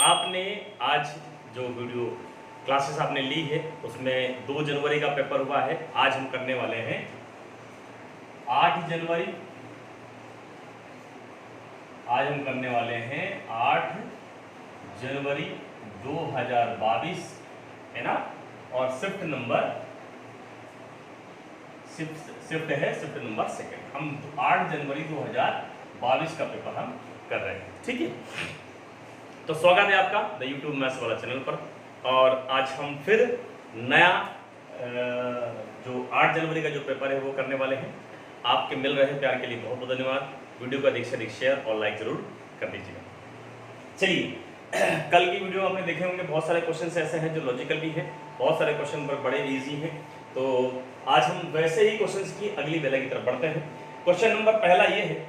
आपने आज जो वीडियो क्लासेस आपने ली है उसमें 2 जनवरी का पेपर हुआ है। आज हम करने वाले हैं 8 जनवरी। आज हम करने वाले हैं 8 जनवरी 2022, है ना। और शिफ्ट नंबर नंबर 2। हम 8 जनवरी 2022 का पेपर हम कर रहे हैं, ठीक है। तो स्वागत है आपका द यूट्यूब मैथ्स वाला चैनल पर। और आज हम फिर नया जो 8 जनवरी का जो पेपर है वो करने वाले हैं। आपके मिल रहे प्यार के लिए बहुत बहुत धन्यवाद। वीडियो को अधिक से अधिक शेयर और लाइक जरूर कर दीजिएगा। चलिए, कल की वीडियो आपने देखे होंगे, बहुत सारे क्वेश्चन ऐसे हैं जो लॉजिकल भी हैं, बहुत सारे क्वेश्चन पर बड़े इजी हैं। तो आज हम वैसे ही क्वेश्चंस की अगली वेला की तरफ बढ़ते हैं। क्वेश्चन नंबर पहला ये है,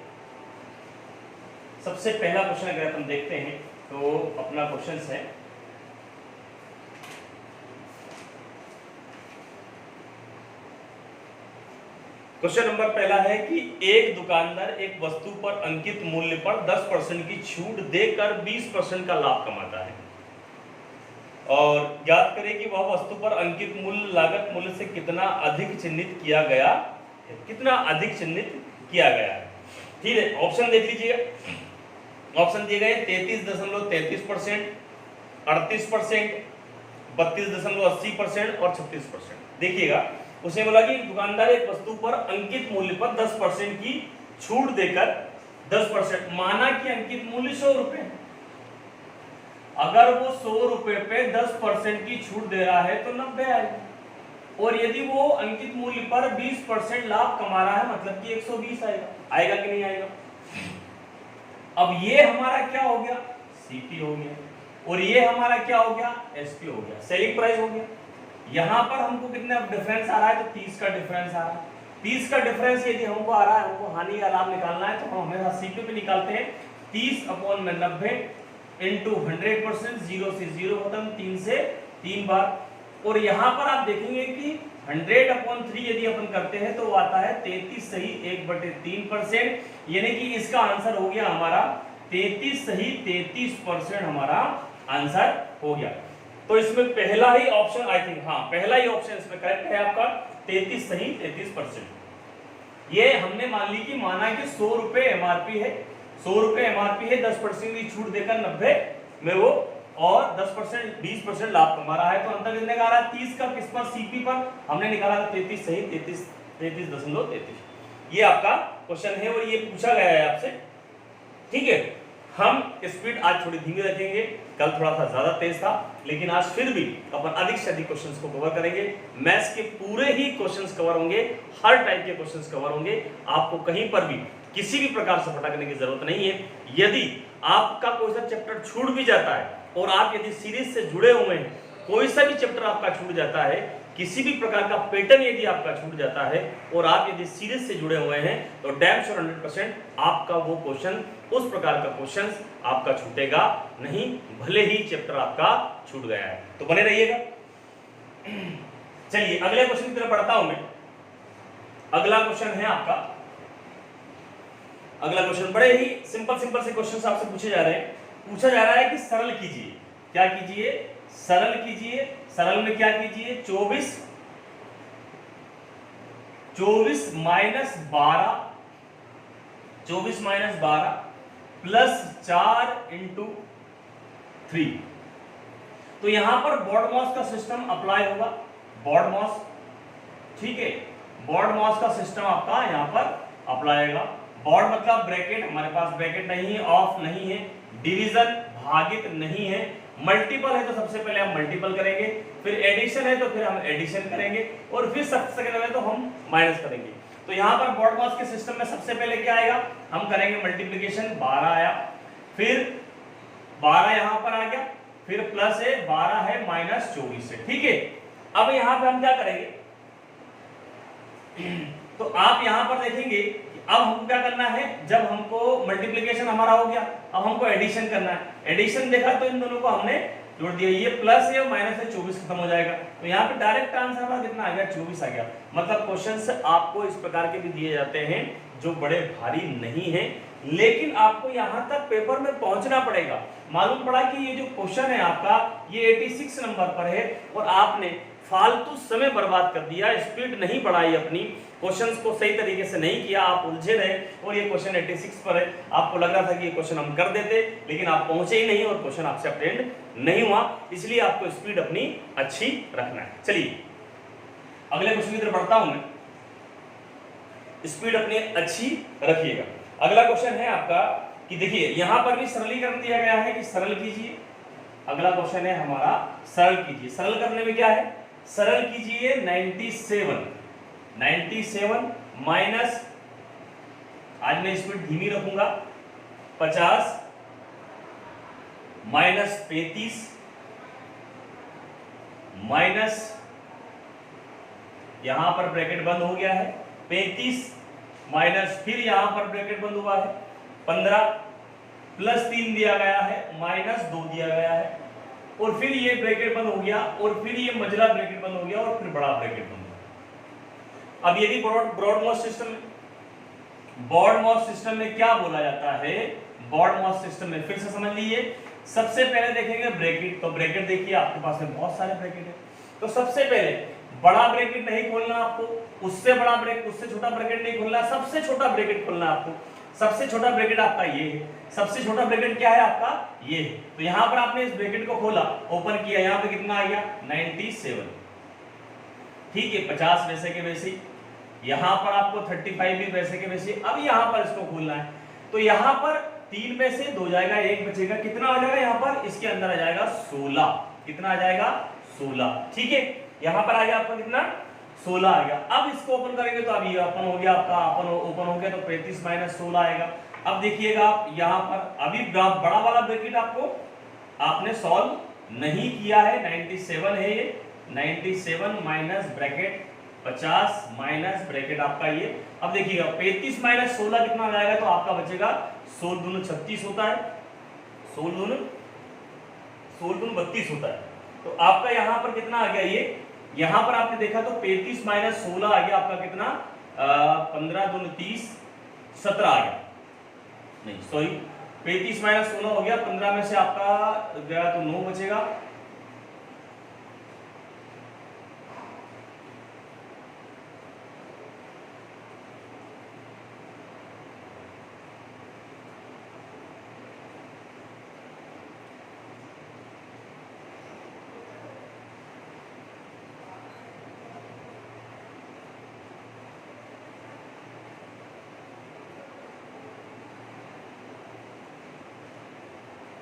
सबसे पहला क्वेश्चन अगर हम देखते हैं तो अपना क्वेश्चन है क्वेश्चन नंबर पहला है कि एक दुकानदार एक वस्तु पर अंकित मूल्य पर 10% की छूट देकर 20% का लाभ कमाता है और ज्ञात करें कि वह वस्तु पर अंकित मूल्य लागत मूल्य से कितना अधिक चिन्हित किया गया है। ठीक है, ऑप्शन देख लीजिएगा। ऑप्शन दिए गए 33.33%, 38%, 32.80% और 36%। देखिएगा, उसने बोला कि दुकानदार एक वस्तु पर अंकित मूल्य पर 10% की छूट देकर 10%, माना कि अंकित मूल्य 100 रुपए है। अगर वो 100 रुपए पे 10% की छूट दे रहा है तो 90 आएगा। और यदि वो अंकित मूल्य पर 20% लाभ कमा रहा है मतलब कि 120 आएगा कि नहीं आएगा। अब ये हमारा क्या हो गया, सीपी हो गया, और ये हमारा क्या हो गया, एसपी हो गया, सेलिंग प्राइस हो गया। यहां पर हमको कितना डिफरेंस आ रहा है, तो 30 का डिफरेंस आ रहा है। 30 का डिफरेंस यदि हमको आ रहा है, हमको हानि या लाभ निकालना है तो हम हमेशा सीपी पे निकालते हैं। 30/90 इंटू 100%, 0 से 0 खत्म, 3 से 3 बार। और यहां पर आप देखेंगे कि 100/3 यदि अपन करते हैं तो वो आता है 33 सही 1/3%, यानी कि इसका आंसर हो गया हमारा 33 सही 33% हमारा आंसर हो गया। तो इसमें पहला ही ऑप्शन, आई थिंक हाँ पहला ही ऑप्शन इसमें करेक्ट है आपका, 33 सही 33%। ये हमने मान ली कि माना कि 100 रुपए एमआरपी है, 100 रुपए एमआरपी है, 10% की छूट देकर 90 में वो और 10% 20% लाभ कमा रहा है। तो अंतर कितने का आ रहा है, 30 का किस पर, सीपी पर हमने निकाला था 33 सही 33.33। ये आपका क्वेश्चन है और ये पूछा गया है आपसे, ठीक है। हम स्पीड आज थोड़ी धीमी रखेंगे, कल थोड़ा सा ज्यादा तेज था, लेकिन आज फिर भी अपन अधिक से अधिक क्वेश्चंस को कवर करेंगे। मैथ्स के पूरे ही क्वेश्चंस कवर होंगे, हर टाइप के क्वेश्चंस कवर होंगे। आपको कहीं पर भी किसी भी प्रकार से भटकने की जरूरत नहीं है। यदि आपका कोई सा चैप्टर छूट भी जाता है और आप यदि सीरीज से जुड़े हुए हैं, कोई सा भी चैप्टर आपका छूट जाता है, किसी भी प्रकार का पैटर्न यदि आपका छूट जाता है और आप यदि सीरीज से जुड़े हुए हैं, तो डैम श्योर 100% आपका वो क्वेश्चन, उस प्रकार का क्वेश्चन आपका छूटेगा नहीं, भले ही चैप्टर आपका छूट गया है। तो बने रहिएगा। चलिए अगले क्वेश्चन की तरफ बढ़ता हूं मैं। अगला क्वेश्चन है आपका, अगला क्वेश्चन बड़े ही सिंपल से क्वेश्चन आपसे पूछे जा रहे हैं। पूछा जा रहा है कि सरल कीजिए, क्या कीजिए, सरल कीजिए। सरल में क्या कीजिए, 24 माइनस 12 प्लस 4 इंटू 3। तो यहां पर बॉड मॉस का सिस्टम अप्लाई होगा, बॉड मॉस, ठीक है। बॉड मॉस का सिस्टम आपका यहां पर अप्लाई होगा। बॉड मतलब ब्रैकेट, हमारे पास ब्रैकेट नहीं है, ऑफ नहीं है, डिवीजन भागित नहीं है, मल्टीपल है तो सबसे पहले हम मल्टीपल करेंगे, फिर एडिशन है तो फिर हम एडिशन करेंगे, और फिर सेकंड में तो हम माइनस करेंगे। तो यहाँ पर बॉड मॉस के सिस्टम में सबसे पहले क्या आएगा, हम करेंगे मल्टीप्लिकेशन, 12 आया, फिर 12 यहाँ पर आ गया, फिर प्लस है 12 है माइनस 24 है, ठीक है। अब यहाँ पे हम क्या करेंगे, तो आप यहाँ पर देखेंगे अब हमको क्या करना है, जब हमको मल्टीप्लिकेशन हमारा हो गया, अब हमको एडिशन करना है। एडिशन देखा तो इन दोनों को हमने जोड़ दिया, ये प्लस है और माइनस है, 24 खत्म हो जाएगा। तो यहाँ पे डायरेक्ट आंसर हमारा कितना आ गया, 24 आ गया। मतलब क्वेश्चंस आपको इस प्रकार के भी दिए जाते हैं जो बड़े भारी नहीं है, लेकिन आपको यहां तक पेपर में पहुंचना पड़ेगा। मालूम पड़ा कि ये जो क्वेश्चन है आपका ये 86 नंबर पर है और आपने फालतू समय बर्बाद कर दिया, स्पीड नहीं बढ़ाई अपनी, क्वेश्चंस को सही तरीके से नहीं किया, आप उलझे रहे और ये क्वेश्चन 86 पर है। आपको लग रहा था कि ये क्वेश्चन हम कर देते, लेकिन आप पहुंचे ही नहीं और क्वेश्चन आपसे अटेंड नहीं हुआ। इसलिए आपको स्पीड अपनी अच्छी रखना है। चलिए अगले क्वेश्चन की तरफ बढ़ता हूं मैं, स्पीड अपनी अच्छी रखिएगा। अगला क्वेश्चन है आपका कि देखिए यहां पर भी सरलीकरण दिया गया है कि सरल कीजिए। अगला क्वेश्चन है हमारा सरल कीजिए। सरल करने में क्या है, सरल कीजिए 97 माइनस, आज मैं स्पीड धीमी रखूंगा, 50 माइनस 35 माइनस, यहां पर ब्रैकेट बंद हो गया है, 35 माइनस, फिर यहां पर ब्रैकेट बंद हुआ है 15 प्लस 3 दिया गया है माइनस 2 दिया गया है, और फिर ये ब्रैकेट बंद हो गया और फिर ये मझला ब्रैकेट बंद हो गया और फिर बड़ा ब्रैकेट बंद हो गया। अब यदि ब्रॉडमोस्ट सिस्टम में क्या बोला जाता है, ब्रॉडमोस्ट सिस्टम में फिर से समझ लीजिए। सबसे पहले देखेंगे ब्रैकेट, तो ब्रैकेट देखिए आपके पास में बहुत सारे ब्रैकेट है। तो सबसे पहले बड़ा ब्रैकेट नहीं खोलना आपको, उससे बड़ा ब्रैकेट, उससे छोटा ब्रैकेट नहीं खोलना, सबसे छोटा ब्रैकेट खोलना आपको। सबसे छोटा ब्रैकेट आपका ये है, सबसे छोटा ब्रैकेट क्या है आपका ये है। तो यहां पर आपने इस ब्रैकेट को खोला, ओपन किया, यहां पे कितना आ गया 97, ठीक है, 50 वैसे के वैसे, यहां पर आपको 35 भी वैसे के वैसे। अब यहां पर इसको खोलना है, तो यहां पर 3 में से 2 जाएगा, 1 बचेगा, कितना आ जाएगा यहां पर, इसके अंदर आ जाएगा 16, कितना आ जाएगा 16, ठीक है। यहां पर आ गया आपका कितना 16 आ गया। अब इसको ओपन करेंगे तो अब ये ओपन हो गया आपका, ओपन हो गया तो 35 माइनस 16 आएगा। अब देखिएगा आप यहां पर अभी बड़ा वाला ब्रैकेट आपको आपने सॉल्व नहीं किया है, 97 है ये, 97 माइनस ब्रैकेट 50 माइनस ब्रैकेट आपका ये। अब देखिएगा 35 माइनस 16 कितना आ जाएगा, तो आपका बचेगा 16 दूनी 36 होता है, 16 दूनी 32 होता है। तो आपका यहां पर कितना आ गया ये, यहां पर आपने देखा तो 35 माइनस 16 आ गया आपका कितना, 15 दूनी 30, 17 आ गया, नहीं सॉरी 35 माइनस 16 हो गया, 15 में से आपका गया तो 9 बचेगा,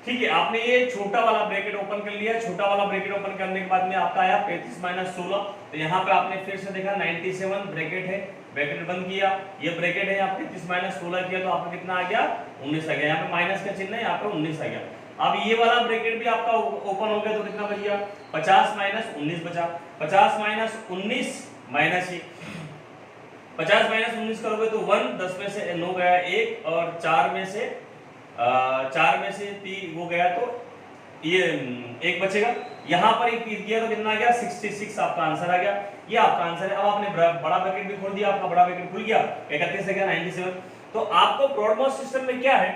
ठीक है। आपने ये छोटा वाला ब्रैकेट ओपन कर लिया, छोटा वाला ब्रैकेट ओपन करने के बाद में आपका आया 35 माइनस 16, तो यहाँ पे आपने फिर से देखा 97 ब्रैकेट है, ब्रैकेट बंद किया, ये ब्रैकेट है, यहाँ 35 माइनस 16 किया तो आपका कितना आ गया 19 आ गया, यहाँ पे माइनस का चिन्ह है, यहाँ पे 19 आ गया। अब ये वाला ब्रैकेट भी आपका ओपन हो गया तो कितना बच गया 50 माइनस 19 बचा, 50 माइनस 19 माइनस ये 50 माइनस 19 करोगे तो 1, 10 में से 9 गया 1 और 4 में से 3 वो गया तो ये 1 बचेगा, यहाँ पर 1 किया तो कितना आ गया 66 आपका आंसर आ गया, ये आपका आंसर है। अब आपने बड़ा ब्रैकेट भी खोल दिया, आपका बड़ा ब्रैकेट खुल गया, 31 से गया 97। तो आपको ब्रॉडमोस्ट सिस्टम में क्या है,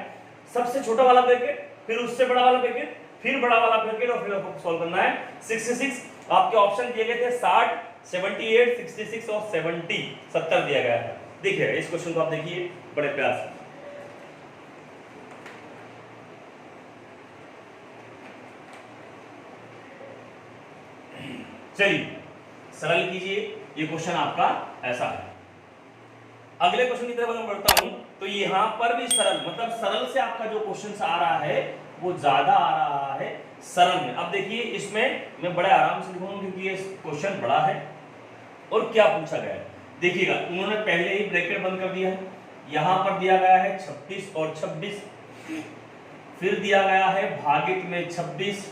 सबसे छोटा वाला ब्रैकेट, फिर उससे बड़ा वाला ब्रैकेट, फिर बड़ा वाला ब्रैकेट और फिर आपको सॉल्व करना है 66। आपके ऑप्शन दिए गए थे 60, 78, 66 और 70 दिया गया है। देखिए इस क्वेश्चन को आप देखिए बड़े प्यार से, चलिए सरल कीजिए, ये क्वेश्चन आपका ऐसा है। अगले क्वेश्चन की तरफ मैं बढ़ता हूं, तो यहां पर भी सरल, मतलब सरल से आपका जो क्वेश्चन आ रहा है वो ज्यादा आ रहा है सरल में। अब देखिए इसमें मैं बड़े आराम से लिखूंगा क्योंकि ये क्वेश्चन बड़ा है और क्या पूछा गया है। देखिएगा उन्होंने पहले ही ब्रैकेट बंद कर दिया है, यहां पर दिया गया है 26 और 26, फिर दिया गया है भागित में 26,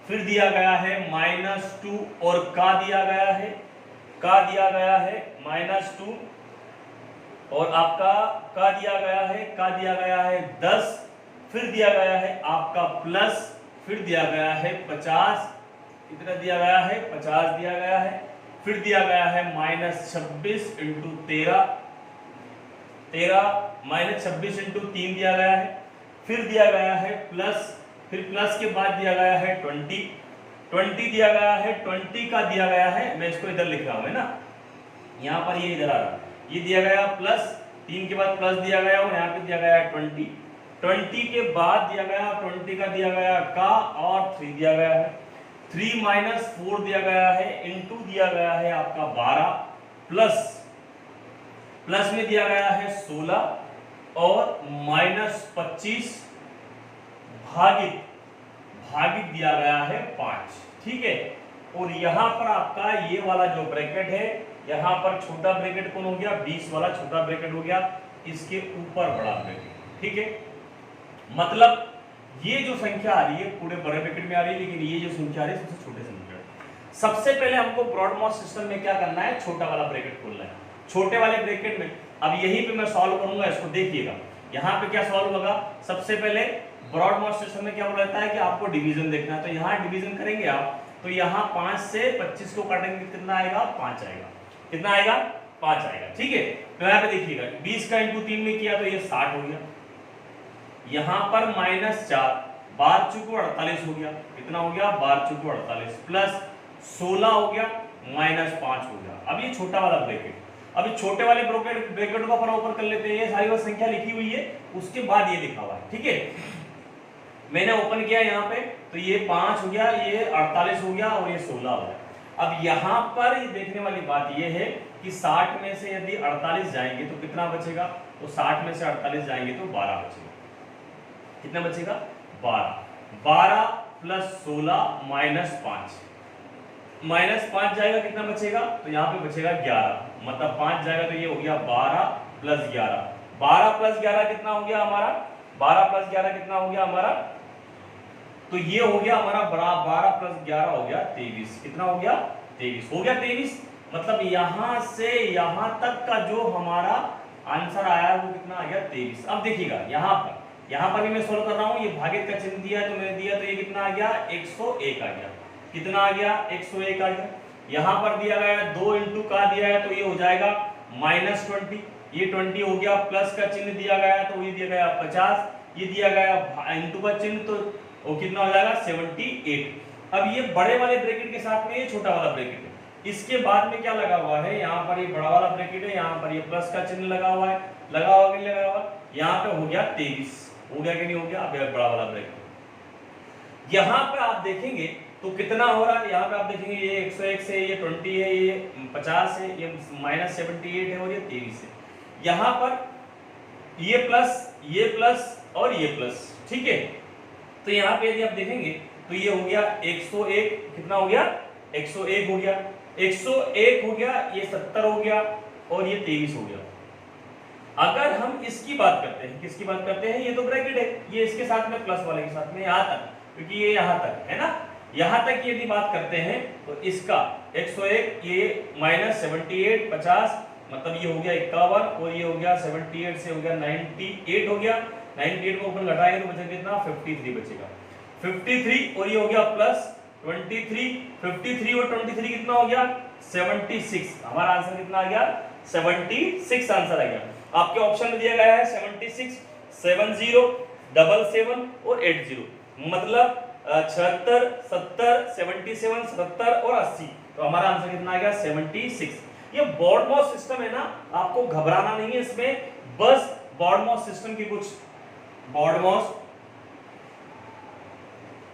फिर दिया गया है -2 और का दिया गया है, -2 और आपका का दिया गया है 10, फिर दिया गया है आपका प्लस, फिर दिया गया है 50, कितना दिया गया है 50 दिया गया है, फिर दिया गया है -26 × 13, 13 माइनस 26 इंटू 3 दिया गया है, फिर दिया गया है प्लस, फिर प्लस के बाद दिया गया है 20 दिया गया है, 20 का दिया गया है, मैं इसको इधर लिख रहा हूँ है ना, यहाँ पर ये इधर आ रहा, ये दिया गया प्लस, 3 के बाद प्लस दिया गया और यहाँ पे दिया गया है 20 के बाद दिया गया 20 का दिया गया का और 3 दिया गया है, 3 माइनस 4 दिया गया है इंटू दिया गया है आपका 12 प्लस में दिया गया है 16 और माइनस 25 भागित दिया गया है 5, ठीक है। और यहां पर आपका ये वाला जो ब्रैकेट है, यहां पर छोटा ब्रैकेट कौन हो गया, 20 वाला छोटा ब्रैकेट हो गया, इसके ऊपर बड़ा ब्रैकेट, ठीक है। मतलब ये जो संख्या आ रही है पूरे बड़े ब्रैकेट में आ रही है, लेकिन ये जो संख्या आ रही है सबसे छोटे से ब्रैकेट। सबसे पहले हमको ब्रॉडमॉस सिस्टम में क्या करना है, छोटा वाला ब्रैकेट खोलना है। छोटे वाले ब्रैकेट में अब यहीं पे मैं सॉल्व करूंगा, इसको देखिएगा यहाँ पे क्या सॉल्व होगा। सबसे पहले ब्रॉडमॉस सिस्टम में क्या बोला जाता है कि आपको डिवीजन देखना है, तो यहाँ डिवीजन करेंगे आप, तो यहाँ 5 से 25 को काटेंगे, कितना आएगा, 5 आएगा। कितना आएगा, 5 आएगा, ठीक है। तो यहाँ पे देखिएगा 20 का इंटू 3 में किया तो ये 60 हो गया, यहाँ पर माइनस 4, 12 चुको 48 हो गया, कितना हो गया, 12 चुको 48 प्लस 16 हो गया, माइनस 5 हो गया। अब ये छोटा वाला ब्रैकेट, अभी छोटे वाले ब्रैकेट को अपन ओपन कर लेते हैं, ये सारी वो संख्या लिखी हुई है, उसके बाद ये लिखा हुआ है, ठीक है। मैंने ओपन किया यहाँ पे, तो ये 5 हो गया, ये 48 हो गया और ये 16 हो गया। अब यहाँ पर ये देखने वाली बात ये है कि 60 में से यदि 48 जाएंगे तो कितना बचेगा, तो 60 में से 48 जाएंगे तो 12 बचेगा। कितना बचेगा, 12 प्लस 16 माइनस 5 जाएगा, कितना बचेगा, तो यहाँ पे बचेगा 11, मतलब 5 जाएगा तो ये हो गया 12 प्लस 11, 12 प्लस 11 कितना हो गया हमारा, 12 प्लस 11 कितना हो गया हमारा, तो ये हो गया हमारा 12 प्लस 11 हो गया 23, कितना हो गया, 23 हो गया 23। मतलब यहां से यहां तक का जो हमारा आंसर आया वो कितना आ गया, 23। अब देखिएगा यहाँ पर भी मैं सोल्व कर रहा हूँ, ये भागित का चिन्ह दिया तो मैंने दिया, तो ये कितना आ गया, 101 आ गया, कितना आ गया, 101 आ गया। यहाँ पर दिया गया 2 इंटू का दिया है तो ये हो जाएगा माइनस 20, ये 20 हो गया, प्लस का चिन्ह दिया गया तो ये दिया गया 50, ये दिया गया इंटू का चिन्ह तो वो कितना हो जाएगा, 78। अब ये बड़े वाले ब्रैकेट के साथ में ये छोटा वाला ब्रैकेट है, इसके बाद में क्या लगा हुआ है, यहाँ पर ये बड़ा वाला ब्रैकेट है, यहाँ पर ये प्लस का चिन्ह लगा हुआ है, लगा हुआ कि लगा हुआ, यहाँ पे हो गया 23, हो गया कि नहीं हो गया। अब बड़ा वाला ब्रैकेट यहाँ पे आप देखेंगे तो कितना हो रहा है, यहाँ पे आप देखेंगे ये 101 से ये 20 है, ये 50 है, ये माइनस 78 है और ये 23 है। यहाँ पर ये प्लस और ये प्लस, ठीक है। तो यहाँ पे यदि आप देखेंगे तो ये हो गया 101, कितना हो गया, 101 हो गया, 101 हो गया, ये 70 हो गया और ये 23 हो गया। अगर हम इसकी बात करते हैं, किसकी बात करते हैं, ये तो ब्रैकेट है, ये इसके साथ में प्लस वाले के साथ में यहाँ तक, क्योंकि ये यहाँ तक है ना, यहाँ तक यदि बात करते हैं तो इसका 101, ये माइनस 78, 50, मतलब ये हो गया 51 और ये हो गया 78 से हो गया 98 हो गया, 98 को ऊपर घटाएंगे तो बचेगा कितना, 53 बचेगा, 53 और ये हो गया प्लस 23, 53 और 23 कितना हो गया, 76। हमारा आंसर कितना आ गया, 76 आंसर आ गया। आपके ऑप्शन में दिया गया है 76, 70, 77 और 80, मतलब 76, 70, 77, 77 और 80, तो हमारा आंसर कितना आ गया, 76। ये ब्रॉडमॉस सिस्टम है ना, आपको घबराना नहीं है इसमें, बस ब्रॉडमॉस सिस्टम की कुछ ब्रॉडमॉस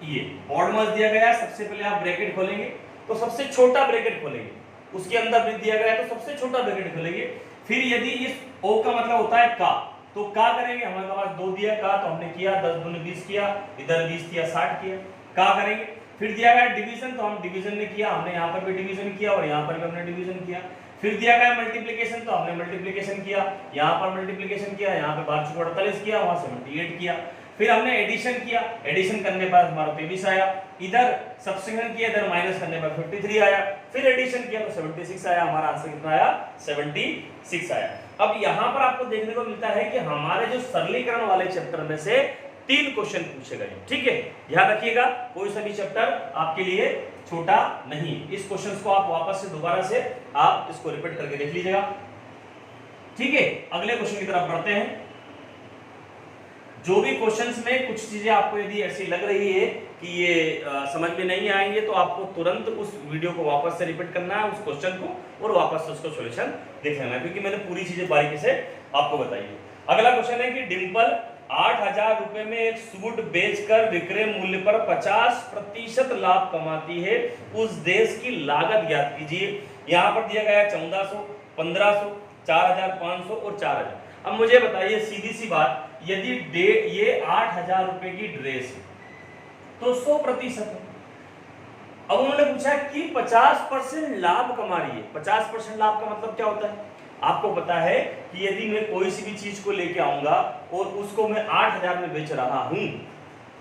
दिया गया है। सबसे पहले आप ब्रैकेट खोलेंगे तो सबसे छोटा ब्रैकेट खोलेंगे, उसके अंदर भी दिया गया है तो सबसे छोटा ब्रैकेट खोलेंगे। फिर यदि इस ओ का मतलब होता है का, तो का करेंगे, हमारे पास 2 दिया का तो हमने किया 10 दूनी 20 किया, इधर 20 किया 60 किया, का करेंगे। फिर दिया गया डिवीजन तो हम डिवीजन में किया, हमने यहाँ पर भी डिवीजन किया और यहाँ पर भी हमने डिवीजन किया। फिर दिया गया मल्टीप्लिकेशन तो हमने मल्टीप्लिकेशन किया, यहाँ पर मल्टीप्लिकेशन किया, यहाँ पे 12 चौको 48 किया, वहां 78 किया। फिर हमने एडिशन किया, एडिशन करने पर हमारा 23 आया, इधर सब्ट्रैक्शन किया, इधर माइनस करने पर 53 आया, फिर एडिशन किया तो 76 आया। हमारा आंसर कितना आया, 76 आया। अब यहाँ पर आपको देखने को मिलता है कि हमारे जो सरलीकरण वाले चैप्टर में से 3 क्वेश्चन पूछे गए, ठीक है। ध्यान रखिएगा, कोई सा भी चैप्टर आपके लिए छोटा नहीं। इस क्वेश्चन को आप वापस से दोबारा से आप इसको रिपीट करके देख लीजिएगा। ठीक है, अगले क्वेश्चन की तरफ बढ़ते हैं। जो भी क्वेश्चंस में कुछ चीजें आपको यदि ऐसी लग रही है कि ये समझ में नहीं आएंगे तो आपको तुरंत उस वीडियो को वापस से रिपीट करना है, उस क्वेश्चन को, और वापस से उसको सॉल्यूशन देख लेना है, क्योंकि मैंने पूरी चीजें बारीकी से आपको बताई है। अगला क्वेश्चन है कि डिंपल 8,000 रुपए में एक सूट बेचकर विक्रय मूल्य पर 50% लाभ कमाती है, उस देश की लागत ज्ञात कीजिए। यहाँ पर दिया गया है 1400, 1500, 4,500 और 4,000। अब मुझे बताइए सीधी सी बात, यदि ये 8,000 रुपए की ड्रेस है तो 100% है। अब उन्होंने पूछा कि 50% लाभ कमा रही है। 50% लाभ का मतलब क्या होता है? आपको पता है कि यदि मैं कोई सी भी चीज को लेके आऊंगा और उसको मैं 8,000 में बेच रहा हूं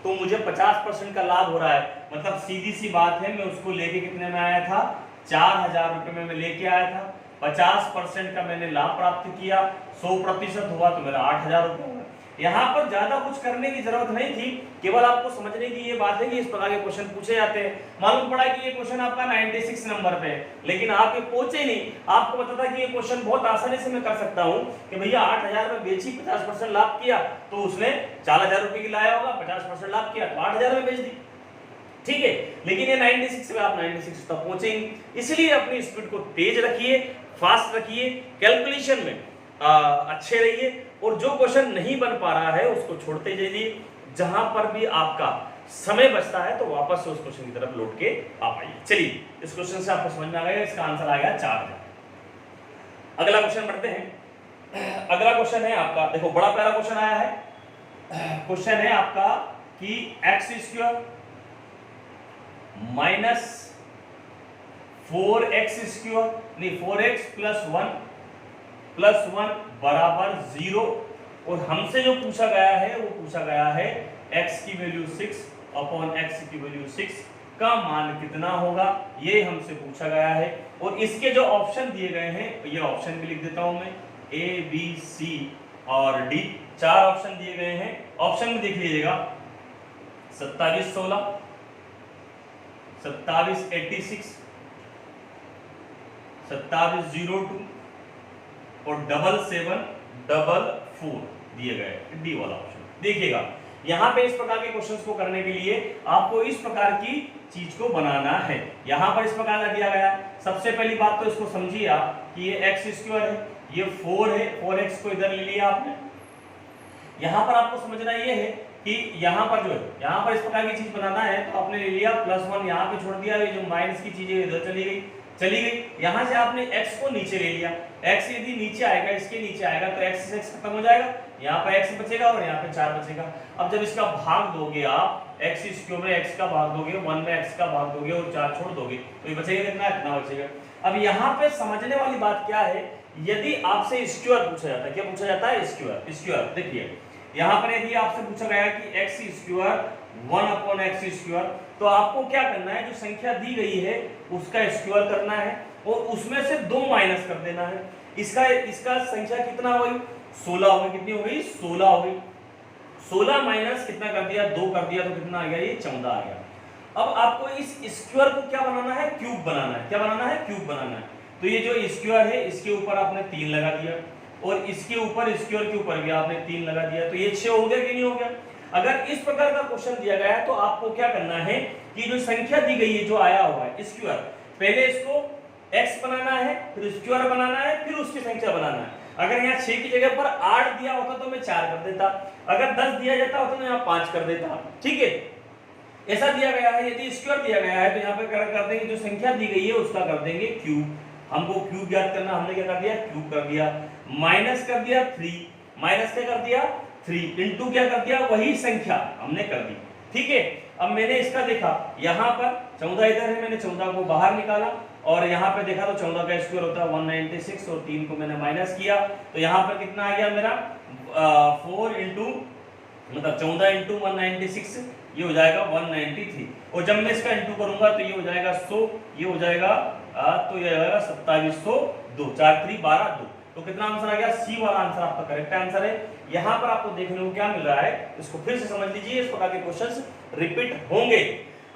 तो मुझे 50% का लाभ हो रहा है। मतलब सीधी सी बात है, मैं उसको लेके कितने में आया था? 4,000 रुपए में मैं लेके आया था, 50% का मैंने लाभ प्राप्त किया, 100% हुआ तो मेरा 8,000 रुपए हुआ। यहाँ पर ज्यादा कुछ करने की जरूरत नहीं थी, केवल आपको समझने की ये बात है कि इस प्रकार के क्वेश्चन पूछे जाते हैं। मालूम पड़ा कि ये क्वेश्चन आपका 96 नंबर पे है, लेकिन आप ये पहुंचे नहीं। आपको पता था कि ये क्वेश्चन बहुत आसानी से मैं कर सकता हूँ कि भैया 8,000 में बेची, 50% लाभ किया, तो उसने 4,000 रुपए की लाया होगा, 50% लाभ किया तो 8,000 में बेच दी। ठीक है, लेकिन ये 96 में आप 96 तक पहुंचेंगे, इसलिए अपनी स्पीड को तेज रखिए, फास्ट रखिए, कैलकुलेशन में अच्छे रहिए, और जो क्वेश्चन नहीं बन पा रहा है उसको छोड़ते जाइए। जहां पर भी आपका समय बचता है तो वापस से उस क्वेश्चन की तरफ लौट के आप आइए। चलिए, इस क्वेश्चन से आपको समझ में आ गया, इसका आंसर आ गया 4,000। अगला क्वेश्चन पढ़ते हैं। अगला क्वेश्चन है आपका, देखो बड़ा प्यारा क्वेश्चन आया है। क्वेश्चन है आपका कि x² माइनस 4x² नहीं 4x प्लस 1 बराबर 0, और हमसे जो पूछा गया है वो पूछा गया है x की वैल्यू 6 अपॉन x की वैल्यू 6 का मान कितना होगा, ये हमसे पूछा गया है। और इसके जो ऑप्शन दिए गए हैं, ये ऑप्शन भी लिख देता हूं मैं, A, B, C और D, 4 ऑप्शन दिए गए हैं। ऑप्शन में देख लीजिएगा, 2716, 2786, 2702 और 7744 दिए गए, डी वाला ऑप्शन। देखिएगा यहां पे इस प्रकार के क्वेश्चंस को करने के लिए आपको इस प्रकार की चीज को बनाना है। यहां पर इस प्रकार का दिया गया, सबसे पहली बात तो इसको समझिए आप कि ये x² है, ये 4 है, 4x को इधर ले लिया आपने। यहां पर आपको समझना ये है कि यहां पर जो है, यहां पर इस प्रकार की चीज बनाना है तो आपने ले लिया +1, यहां पे छोड़ दिया, ये जो माइनस की चीजें इधर चली गई। यहां से आपने x को नीचे ले लिया, x यदि नीचे आएगा, इसके नीचे आएगा तो x से x खत्म हो जाएगा, यहाँ पे x बचेगा और यहाँ पे 4 बचेगा। अब जब इसका भाग दोगे आप, x³ में x का भाग दोगे, 1 में x का भाग दोगे और 4 छोड़ दोगे तो ये बचेगा कितना? इतना बचेगा। अब यहाँ पे समझने वाली बात क्या है, यदि आपसे स्क्वायर पूछा जाता है, क्या पूछा जाता है? स्क्वायर। देखिए यहाँ पर यदि आपसे पूछा गया कि x² 1 अपॉन x², तो आपको क्या करना है, जो संख्या दी गई है उसका स्क्वायर करना है और उसमें से 2 माइनस कर देना है। इसका संख्या कितना हो गई? 16 हो गई। कितनी हो गई? 16 हो गई। 16 माइनस कितना कर दिया? 2 कर दिया, तो कितना आ गया? ये 14 आ गया। अब आपको इस स्क्वायर को क्या बनाना है? क्यूब बनाना है। क्या बनाना है? क्यूब बनाना है। तो ये जो स्क्वायर है इसके ऊपर आपने 3 लगा दिया और इसके ऊपर स्क्वायर के ऊपर भी आपने 3 लगा दिया, तो ये 6 हो गया कि नहीं हो गया? अगर इस प्रकार का क्वेश्चन दिया गया है तो आपको क्या करना है कि जो संख्या दी गई है, जो आया हुआ है स्क्वायर, पहले इसको x बनाना है, फिर स्क्वायर बनाना है, फिर उसकी संख्या बनाना है। अगर यहाँ 6 की जगह पर 8 दिया होता तो मैं 4 कर देता, अगर 10 दिया जाता होता तो यहाँ 5 कर देता। ठीक है, ऐसा दिया गया है। यदि स्क्वायर दिया गया है तो यहाँ पे कर देंगे, जो संख्या दी गई है उसका कर देंगे क्यूब। हमको क्यूब याद करना, हमने क्या कर दिया? क्यूब कर दिया। माइनस कर दिया 3, माइनस क्या कर दिया? 3 इंटू क्या कर दिया? वही संख्या हमने कर दी। ठीक है, अब मैंने इसका देखा, यहाँ पर 14 इधर है, मैंने 14 को बाहर निकाला और यहाँ पे देखा तो 14 का स्क्वायर होता है 196 और 3 को मैंने माइनस किया तो यहाँ पर कितना आ गया मेरा? 4 इंटू मतलब 14 इंटू 196, ये हो जाएगा 193। और जब मैं इसका इंटू करूंगा तो ये हो जाएगा 100, ये हो जाएगा तो ये आएगा 2702, 4 3 12 2। तो कितना आंसर आ गया? सी वाला आंसर आपका करेक्ट आंसर है। यहाँ पर आपको देखने को क्या मिल रहा है, इसको फिर से समझ लीजिए, इस प्रकार के क्वेश्चंस रिपीट होंगे।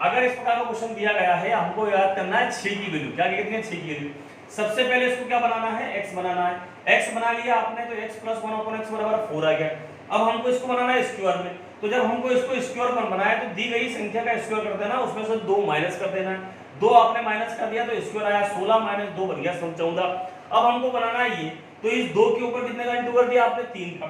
अगर इस प्रकार का क्वेश्चन दिया गया है, हमको याद करना है 6 की वैल्यू। क्या कितनी है? 6 की वैल्यू। सबसे पहले इसको क्या बनाना है, x बनाना है। x बना लिया आपने तो x + 1/x बराबर 4 आ गया। अब हमको इसको बनाना है स्क्वायर में, तो जब हमको इसको स्क्वायर पर बनाया तो दी गई संख्या का स्क्वायर कर देना, उसमें से 2 माइनस कर देना है। 2 आपने माइनस कर दिया तो स्क्वायर आया 16 - 2 बन गया 14। अब हमको बनाना है ये, तो इस 2 के ऊपर कितने का इंटू कर दिया आपने, 3 का।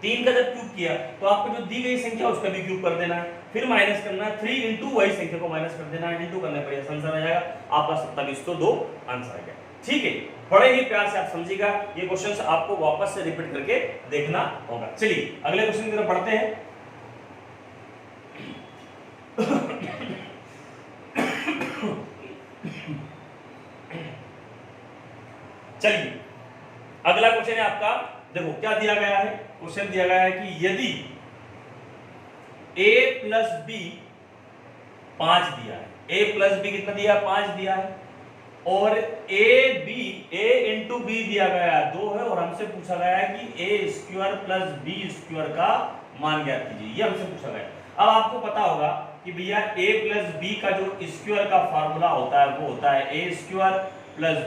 3 का जब क्यूब किया तो आपको जो दी गई संख्या उसका भी क्यूब कर देना है, फिर माइनस करना है 3 इंटू वही संख्या को माइनस कर देना है, इंटू करने पर आंसर आ जाएगा आपका 27 तो 2 आंसर आ गया। ठीक है, बड़े ही प्यार से आप समझिएगा, ये क्वेश्चन आपको वापस से रिपीट करके देखना होगा। चलिए अगले क्वेश्चन की तरफ बढ़ते हैं। चलिए अगला क्वेश्चन है आपका, देखो क्या दिया गया है, क्वेश्चन दिया गया है कि यदि a + b 5 दिया है, a + b कितना दिया, 5 दिया है, और a इंटू b दिया गया है 2 है, और हमसे पूछा गया है कि a² + b² का मान ज्ञात कीजिए, ये हमसे पूछा गया है। अब आपको पता होगा कि भैया a + b का जो स्क्वायर का फार्मूला होता है वो होता है a² +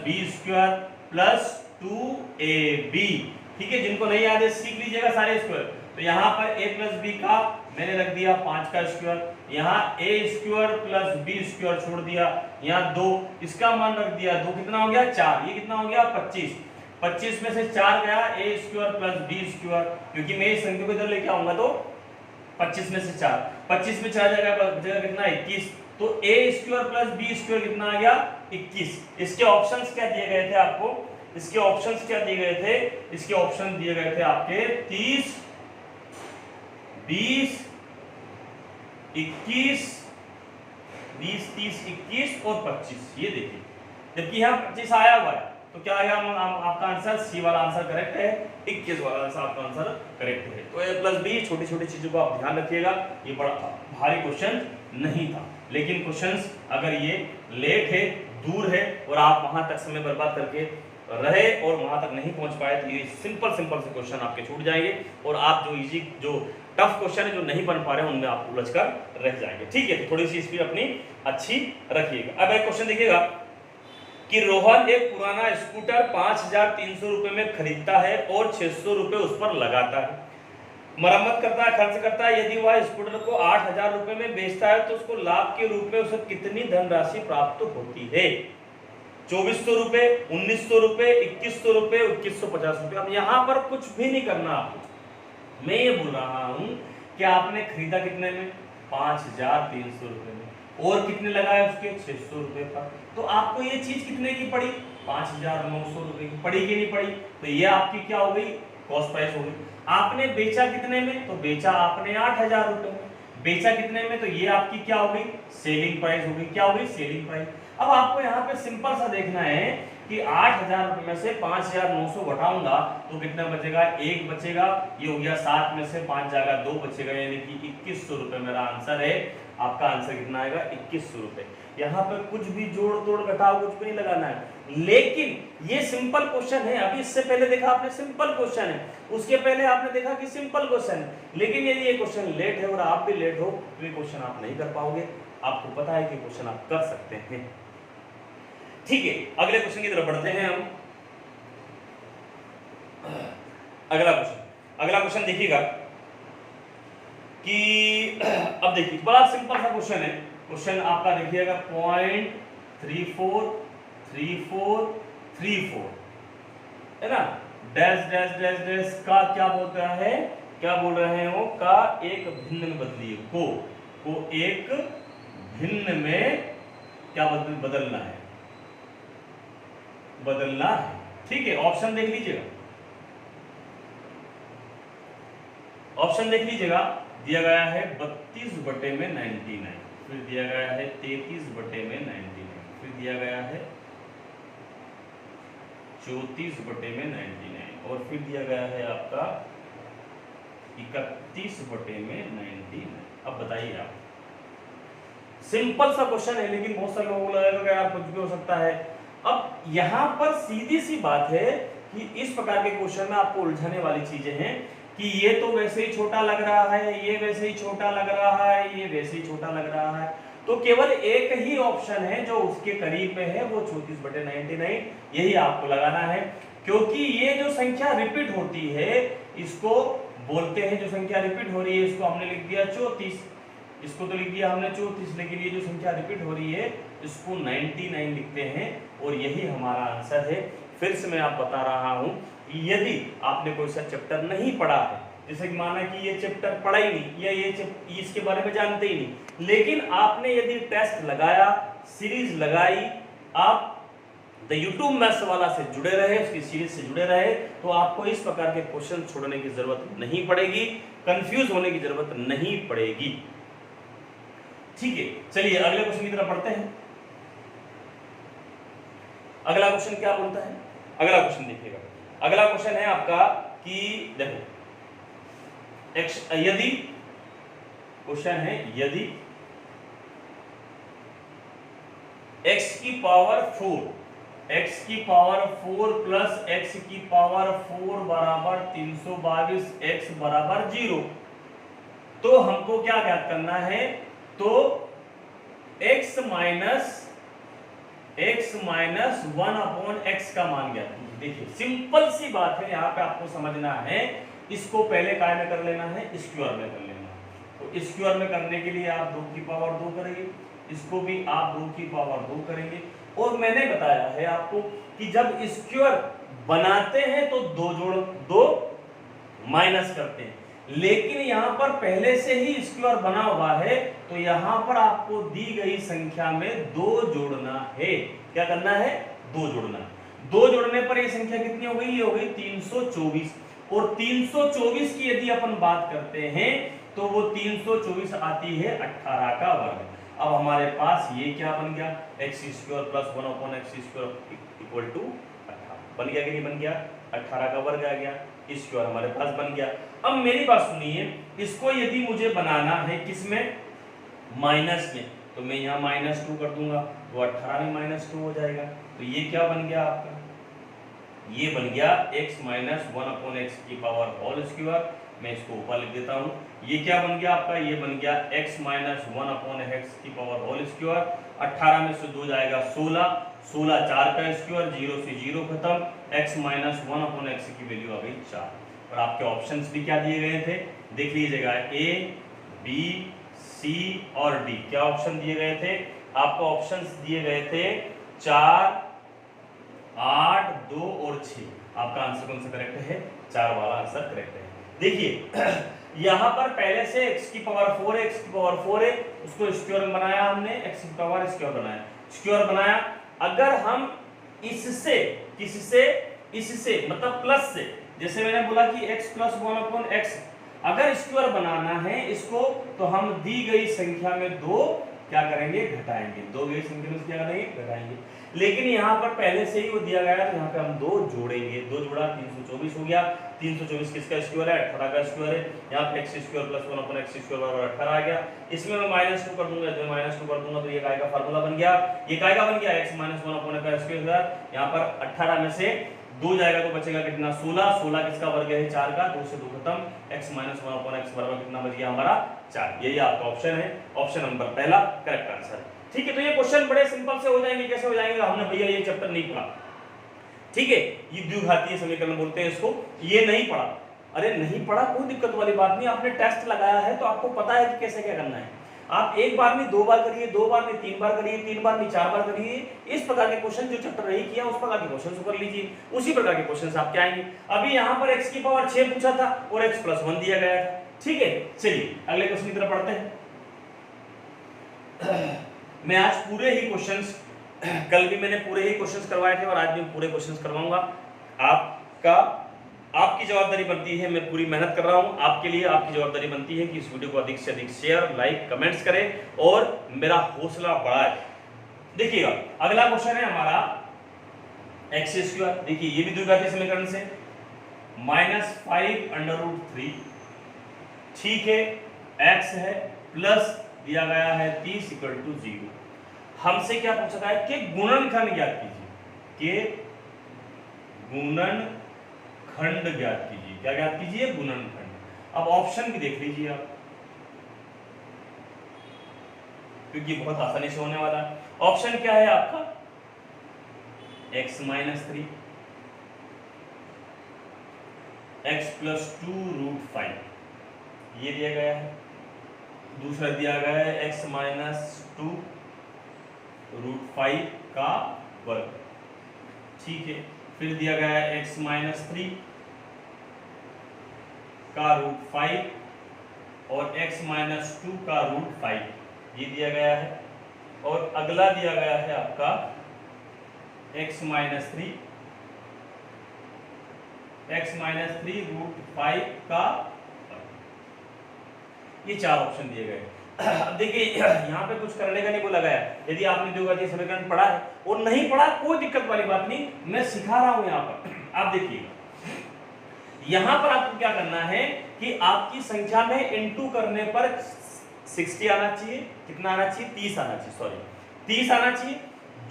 b² + 2ab। ठीक है, जिनको नहीं याद है सीख लीजिएगा सारे स्क्वायर। तो यहाँ पर a + b का मैंने रख दिया 5 का स्क्वायर, यहाँ a² + b² छोड़ दिया, यहाँ 2, इसका मान रख दिया 2, कितना हो गया 4, ये कितना हो गया 25। 25 में से 4 गया a² + b², क्योंकि मैं इस संख्या को इधर लेके आऊंगा तो 25 में से 4, 25 में 4 जगह कितना 21, तो a² + b² कितना आ गया 21। इसके ऑप्शंस क्या दिए गए थे आपको, इसके ऑप्शंस क्या दिए गए थे, इसके ऑप्शन दिए गए थे आपके 30, 20, 21, 20, 30, 21 और 25। ये देखिए, जबकि यहाँ 25 आया हुआ है तो क्या आया आपका आंसर, सी वाला आंसर करेक्ट है, 21 वाला आंसर आपका आंसर करेक्ट है। तो a + b छोटी छोटी चीजों को आप ध्यान रखिएगा, ये बड़ा भारी क्वेश्चन नहीं था, लेकिन क्वेश्चंस अगर ये लेट है, दूर है और आप वहां तक समय बर्बाद करके रहे और वहां तक नहीं पहुंच पाए तो ये सिंपल से क्वेश्चन आपके छूट जाएंगे, और आप जो इजी जो टफ क्वेश्चन है जो नहीं बन पा रहे हैं उनमें आप उलझ कर रह जाएंगे। ठीक है, तो थोड़ी सी स्पीड अपनी अच्छी रखिएगा। अब एक क्वेश्चन देखिएगा कि रोहन एक पुराना स्कूटर 5300 रुपए में खरीदता है और 600 रुपए उस पर लगाता है, मरम्मत करता है, खर्च करता है। यदि वह स्कूटर को 8000 रुपए में बेचता है तो उसको लाभ के रूप में उसे कितनी धनराशि प्राप्त होती है? 2400 रुपए, 1900 रुपए, 2100 रुपए, 2150 रुपए। अब यहाँ पर कुछ भी नहीं करना आपको, मैं ये बोल रहा हूं कि आपने खरीदा कितने में, 5300 रुपए में, और कितने लगाए उसके 600 रुपए पर, तो आपको ये चीज कितने की पड़ी, 5900 रुपए की पड़ी कि नहीं पड़ी? तो ये आपकी क्या हो गई, कॉस्ट प्राइस हो गई। आपने बेचा कितने में, तो बेचा आपने 8000 रुपए में, बेचा कितने में, तो ये आपकी क्या हो गई, सेलिंग प्राइस हो गई। क्या हो गई, सेलिंग प्राइस। अब आपको यहाँ पे सिंपल सा देखना है कि 8000 रुपए में से 5900 घटाऊंगा तो कितना बचेगा, 1 बचेगा, ये हो गया 7 में से 5 जाएगा 2 बचेगा, यानी कि 2100 रुपए मेरा आंसर है। आपका आंसर कितना आएगा, 2100 रुपए। यहाँ पे कुछ भी जोड़ तोड़ घटाओ कुछ भी नहीं लगाना है, लेकिन ये सिंपल क्वेश्चन है। अभी इससे पहले देखा आपने सिंपल क्वेश्चन है, उसके पहले आपने देखा कि सिंपल क्वेश्चन है, लेकिन यदि ये क्वेश्चन लेट है और आप भी लेट हो तो ये क्वेश्चन आप नहीं कर पाओगे। आपको पता है कि क्वेश्चन आप कर सकते हैं। ठीक है, अगले क्वेश्चन की तरफ बढ़ते हैं हम। अगला क्वेश्चन देखिएगा कि अब देखिए बड़ा सिंपल सा क्वेश्चन है। क्वेश्चन आपका देखिएगा 0.343434 है ना, डैश डैश डैश डैश का क्या बोल रहा है, क्या बोल रहे हैं वो, का एक भिन्न में बदलिए, को एक भिन्न में क्या बदलना है, ठीक है। ऑप्शन देख लीजिएगा, ऑप्शन देख लीजिएगा, दिया गया है 32/99, फिर दिया गया है 33/99, फिर दिया गया है 34/99 और फिर दिया गया है आपका 31/99। अब बताइए आप, सिंपल सा क्वेश्चन है लेकिन बहुत सारे लोगों को लगेगा यार कुछ भी हो सकता है। अब यहाँ पर सीधी सी बात है कि इस प्रकार के क्वेश्चन में आपको उलझाने वाली चीजें हैं कि ये तो वैसे ही छोटा लग रहा है, ये वैसे ही छोटा लग रहा है, ये वैसे ही छोटा लग रहा है, तो केवल एक ही ऑप्शन है जो उसके करीब में है, वो 34/99 यही आपको लगाना है, क्योंकि ये जो संख्या रिपीट होती है इसको बोलते हैं, जो संख्या रिपीट हो रही है इसको हमने लिख दिया 34, इसको तो लिख दिया हमने 34, लेकिन ये जो संख्या रिपीट हो रही है इसको 99 लिखते हैं और यही हमारा आंसर है। फिर से मैं आप बता रहा हूं, यदि आपने कोई सा चैप्टर नहीं पढ़ा है, जैसे कि माना कि ये चैप्टर पढ़ा ही नहीं या ये इसके बारे में जानते ही नहीं, लेकिन आपने यदि टेस्ट लगाया, सीरीज लगाई, आप द यूट्यूब मैथ्स वाला से जुड़े रहे, उसकी सीरीज से जुड़े रहे, तो आपको इस प्रकार के क्वेश्चन छोड़ने की जरूरत नहीं पड़ेगी, कंफ्यूज होने की जरूरत नहीं पड़ेगी। ठीक है, चलिए अगले क्वेश्चन की तरफ बढ़ते हैं। अगला क्वेश्चन क्या बोलता है? अगला क्वेश्चन देखिएगा, अगला क्वेश्चन है आपका कि देखो यदि क्वेश्चन है यदि x की पावर 4 प्लस x की पावर 4 बराबर 322 x बराबर 0, तो हमको क्या ज्ञात करना है? तो x माइनस 1/x का मान ज्ञात कीजिए। देखिए सिंपल सी बात है, यहाँ पे आपको समझना है, इसको पहले काय में कर लेना है, स्क्वायर में कर लेना है। तो स्क्वायर में करने के लिए आप 2 की पावर 2 करेंगे, इसको भी आप 2 की पावर 2 करेंगे। और मैंने बताया है आपको कि जब स्क्वायर बनाते हैं तो 2 जोड़ 2 माइनस करते हैं, लेकिन यहां पर पहले से ही स्क्वायर बना हुआ है, तो यहां पर आपको दी गई संख्या में 2 जोड़ना है। क्या करना है? 2 जोड़ना। 2 जोड़ने पर ये संख्या कितनी हो गई? ये हो गई 324। और 324 की यदि अपन बात करते हैं तो वो 324 आती है 18 का वर्ग। अब हमारे पास ये क्या बन गया? x² plus 1/x² equal to 18 बन गया कि नहीं बन गया? 18 का वर्ग आ गया, स्क्वायर हमारे पास बन गया। अब मेरी बात सुनिए, इसको यदि मुझे बनाना है किसमें? माइनस में, तो मैं यहाँ -2 कर दूंगा, वो 18 में -2 हो जाएगा। तो ये क्या बन गया आपका? ये बन गया x माइनस 1/x की पावर होल स्क्वायर। मैं इसको ऊपर लिख देता हूँ। ये क्या बन गया आपका? ये बन गया x माइनस 1/x की पावर होल स्क्वायर। 18 में से 2 जाएगा 16, 16 4 का स्क्वायर, 0 से 0 खत्म, x माइनस 1/x की वैल्यू आ गई 4। और आपके ऑप्शंस भी क्या दिए गए थे? देख लीजिएगा, A, B, C और D। क्या ऑप्शन दिए गए थे? आपको ऑप्शंस दिए गए थे 4, 8, 2 और 6। आपका आंसर कौन सा करेक्ट है? 4 वाला आंसर करेक्ट है। देखिए यहां पर पहले से x की पावर 4 है, x की पावर 4 है, उसको स्क्वायर में बनाया हमने, x की पावर स्क्वायर बनाया, स्क्वायर बनाया। अगर हम इससे मतलब प्लस से, जैसे मैंने बोला कि x प्लस 1/x, अगर स्क्वायर बनाना है इसको, तो हम दी गई संख्या में 2 क्या करेंगे? घटाएंगे। 2 गई संख्या में क्या करेंगे? घटाएंगे। लेकिन यहाँ पर पहले से ही वो दिया गया है, तो यहाँ पे हम 2 जोड़ेंगे। 2 जोड़ा 324 हो गया। 324 किसका स्क्वायर है? 18 का स्क्वायर है। यहाँ पे x² प्लस 1/x² बराबर 18 आ गया। इसमें मैं -2 कर दूंगा, जब -2 कर दूंगा तो ये काय का फार्मूला बन गया। ये काय का बन गया? x minus 1/x²। यहाँ पर 18 में से 2 जाएगा तो बचेगा कितना? 16। 16 किसका वर्ग है? 4 का। 2 से 2 खत्म, x माइनस 1/x बराबर कितना बच गया हमारा? 4। यही आपका ऑप्शन है, ऑप्शन नंबर पहला करेक्ट आंसर। ठीक है, तो ये क्वेश्चन बड़े सिंपल से हो जाएंगे। कैसे हो जाएंगे? हमने भैया ये चैप्टर नहीं पढ़ा, ठीक है, ये द्विघातीय समीकरण बोलते हैं इसको, ये नहीं पढ़ा। अरे नहीं पढ़ा, कोई दिक्कत वाली बात नहीं। आपने टेस्ट लगाया है तो आपको पता है कि कैसे क्या करना है। आप एक बार नहीं 2 बार करिए, 2 बार नहीं 3 बार करिए, 3 बार नहीं 4 बार करिए। इस प्रकार के क्वेश्चन जो चैप्टर नहीं किया उस प्रकार के क्वेश्चन कर लीजिए, उसी प्रकार के क्वेश्चन आपके आएंगे। अभी यहाँ पर x की पावर 6 पूछा था और x प्लस 1 दिया गया था। ठीक है, चलिए अगले क्वेश्चन की तरफ पढ़ते हैं। मैं आज पूरे ही क्वेश्चंस, कल भी मैंने पूरे ही क्वेश्चंस करवाए थे और आज भी पूरे क्वेश्चंस करवाऊंगा। आपकी जवाबदारी बनती है, मैं पूरी मेहनत कर रहा हूं आपके लिए, आपकी जवाबदारी बनती है कि इस वीडियो को अधिक से अधिक शेयर, लाइक, कमेंट्स करें और मेरा हौसला बढ़ाएं। देखिएगा अगला क्वेश्चन है हमारा x²। देखिए ये भी द्विघातीय समीकरण से -5√3, ठीक है, x है प्लस दिया गया है 30 = 0। हमसे क्या पूछा था कि गुणनखंड ज्ञात कीजिए, कि गुणनखंड ज्ञात कीजिए। क्या ज्ञात कीजिए? गुणनखंड। अब ऑप्शन भी देख लीजिए आप, क्योंकि बहुत आसानी से होने वाला है। ऑप्शन क्या है आपका? x माइनस 3, x प्लस 2√5 ये दिया गया है। दूसरा दिया गया है x माइनस 2√5 का वर्ग, ठीक है। फिर दिया गया है x माइनस 3 का √5 और x माइनस 2 का √5 ये दिया गया है। और अगला दिया गया है आपका x माइनस 3√5 का, ये 4 ऑप्शन दिए गए। अब देखिए यहाँ पे कुछ करने का नहीं बोला गया। यदि आपने द्विघातीय समीकरण पढ़ा है और नहीं पढ़ा कोई दिक्कत वाली बात नहीं, मैं सिखा रहा हूं यहाँ पर। आप देखिएगा यहाँ पर आपको क्या करना है कि आपकी संख्या में इनटू करने पर 60 आना चाहिए। कितना आना चाहिए? 30 आना चाहिए, सॉरी 30 आना चाहिए।